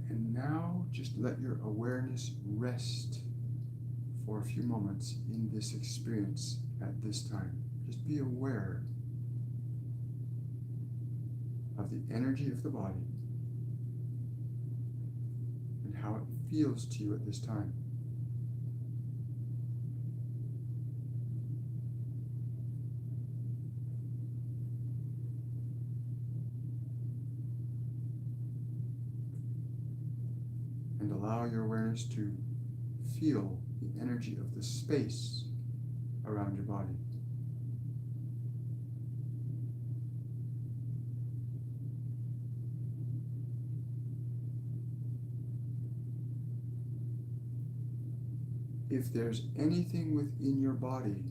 And now just let your awareness rest for a few moments in this experience at this time. Just be aware of the energy of the body and how it feels to you at this time. And allow your awareness to feel the energy of the space around your body. if there's anything within your body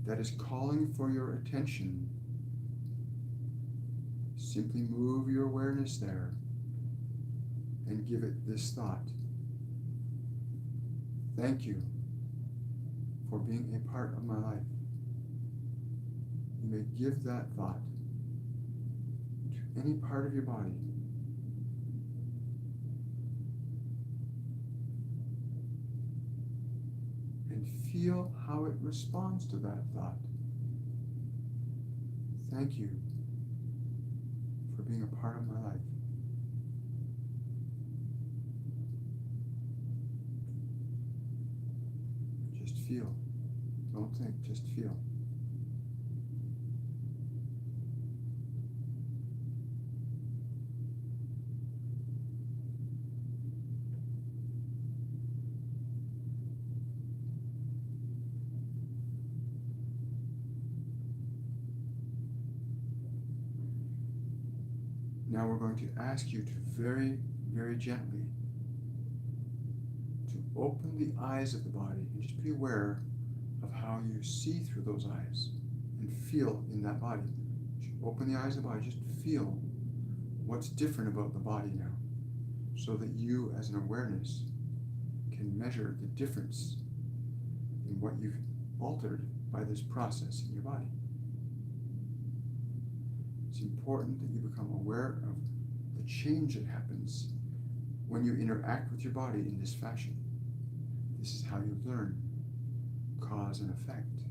that is calling for your attention, simply move your awareness there and give it this thought. Thank you for being a part of my life. You may give that thought to any part of your body. And feel how it responds to that thought. Thank you for being a part of my life. Just feel. Don't think, just feel. Now we're going to ask you to very, very gently to open the eyes of the body and just be aware of how you see through those eyes and feel in that body. Open the eyes of the body, just feel what's different about the body now, so that you as an awareness can measure the difference in what you've altered by this process in your body. It's important that you become aware of the change that happens when you interact with your body in this fashion. This is how you learn cause and effect.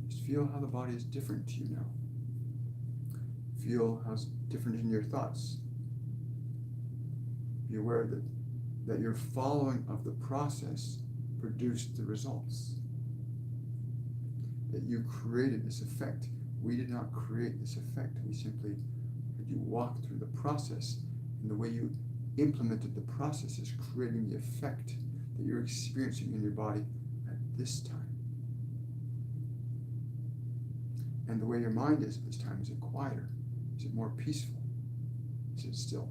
Just feel how the body is different to you now. Feel how it's different in your thoughts. Be aware that your following of the process produced the results. That you created this effect. We did not create this effect. We simply had you walk through the process, and the way you implemented the process is creating the effect that you're experiencing in your body at this time. And the way your mind is at this time, is it quieter? Is it more peaceful? Is it still?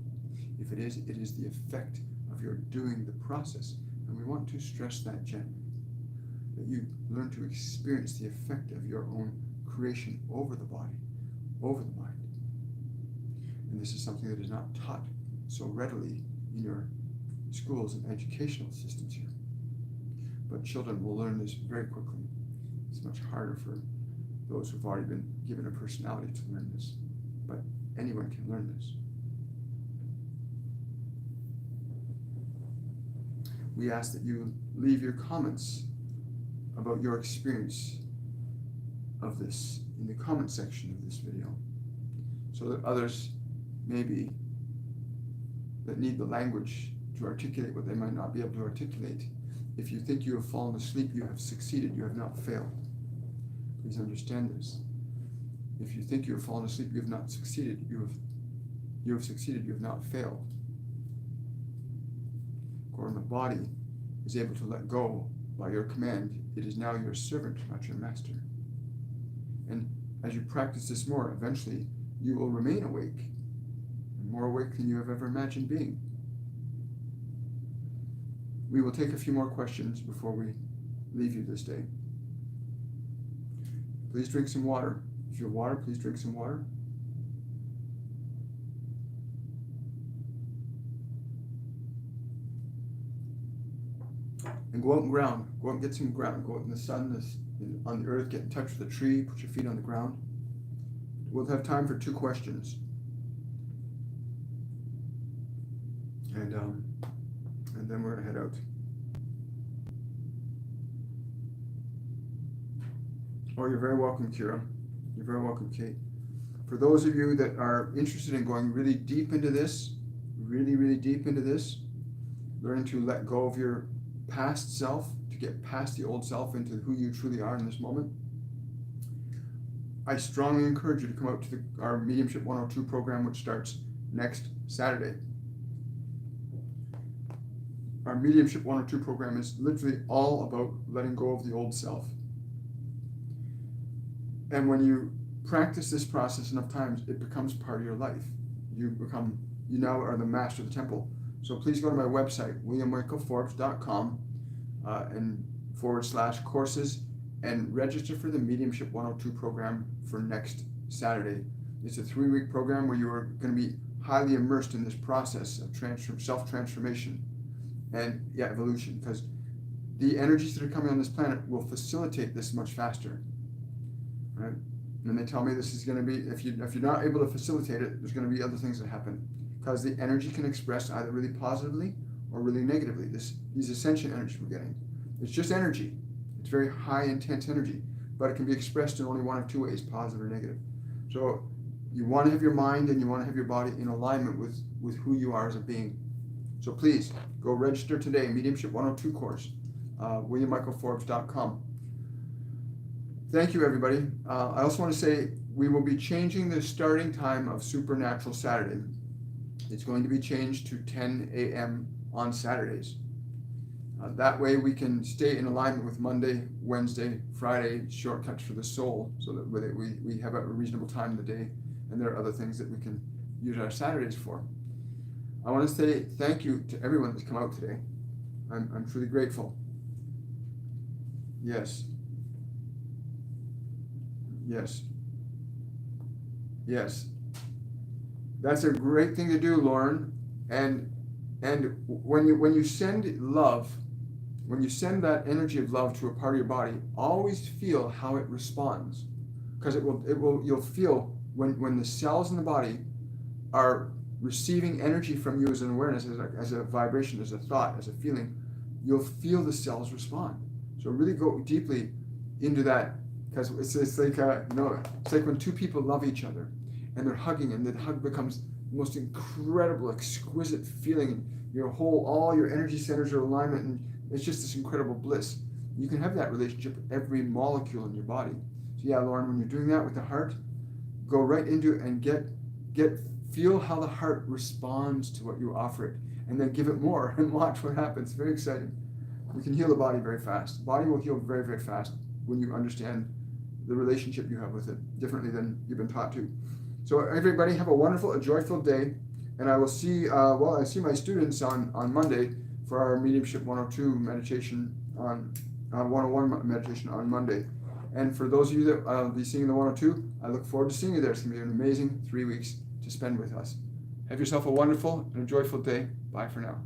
If it is the effect of your doing the process. And we want to stress that gently, that you learn to experience the effect of your own creation over the body, over the mind. And this is something that is not taught so readily in your schools and educational systems here. But children will learn this very quickly. It's much harder for those who've already been given a personality to learn this. But anyone can learn this. We ask that you leave your comments about your experience of this in the comment section of this video, so that others maybe that need the language to articulate what they might not be able to articulate. If you think you have fallen asleep, you have succeeded, you have not failed. Please understand this. If you think you have fallen asleep, you have not succeeded. You have succeeded, you have not failed. When the body is able to let go by your command, it is now your servant, not your master. And as you practice this more, eventually you will remain awake, and more awake than you have ever imagined being. We will take a few more questions before we leave you this day. Please drink some water. If you have water, please drink some water. And go out and ground. Go out and get some ground. Go out in the sun, on the earth, get in touch with the tree, put your feet on the ground. We'll have time for 2 questions. And then we're going to head out. Oh, you're very welcome, Kira. You're very welcome, Kate. For those of you that are interested in going really deep into this, really, really deep into this, learning to let go of your past self, to get past the old self into who you truly are in this moment, I strongly encourage you to come out to our Mediumship 102 program, which starts next Saturday. Our Mediumship 102 program is literally all about letting go of the old self. And when you practice this process enough times, it becomes part of your life. You now are the master of the temple. So please go to my website, williammichaelforbes.com, and /courses, and register for the Mediumship 102 program for next Saturday. It's a 3-week program where you are going to be highly immersed in this process of self-transformation and evolution, because the energies that are coming on this planet will facilitate this much faster, right? And they tell me this is going to be, if you're not able to facilitate it, there's going to be other things that happen, because the energy can express either really positively or really negatively. These ascension energies we're getting, it's just energy. It's very high intense energy, but it can be expressed in only one of two ways, positive or negative. So you want to have your mind and you want to have your body in alignment with who you are as a being. So please go register today, Mediumship 102 course, williammichaelforbes.com. Thank you, everybody. I also want to say we will be changing the starting time of Supernatural Saturday. It's going to be changed to 10 a.m. on Saturdays. That way we can stay in alignment with Monday, Wednesday, Friday shortcuts for the soul, so that we have a reasonable time of the day, and there are other things that we can use our Saturdays for. I want to say thank you to everyone that's come out today. I'm truly grateful. Yes. Yes. Yes. That's a great thing to do, Lauren. And when you send love, when you send that energy of love to a part of your body, always feel how it responds, because you'll feel when the cells in the body are receiving energy from you as an awareness, as a vibration, as a thought, as a feeling, you'll feel the cells respond. So really go deeply into that, because it's like it's like when two people love each other and they're hugging, and the hug becomes the most incredible, exquisite feeling. All your energy centers are in alignment, and it's just this incredible bliss. You can have that relationship with every molecule in your body. So yeah, Lauren, when you're doing that with the heart, go right into it and feel how the heart responds to what you offer it, and then give it more and watch what happens. Very exciting. You can heal the body very fast. The body will heal very, very fast when you understand the relationship you have with it differently than you've been taught to. So everybody have a wonderful, a joyful day, and I will see, I see my students on Monday for our Mediumship 102 meditation on 101 meditation on Monday. And for those of you that I'll be seeing the 102, I look forward to seeing you there. It's going to be an amazing 3 weeks to spend with us. Have yourself a wonderful and a joyful day. Bye for now.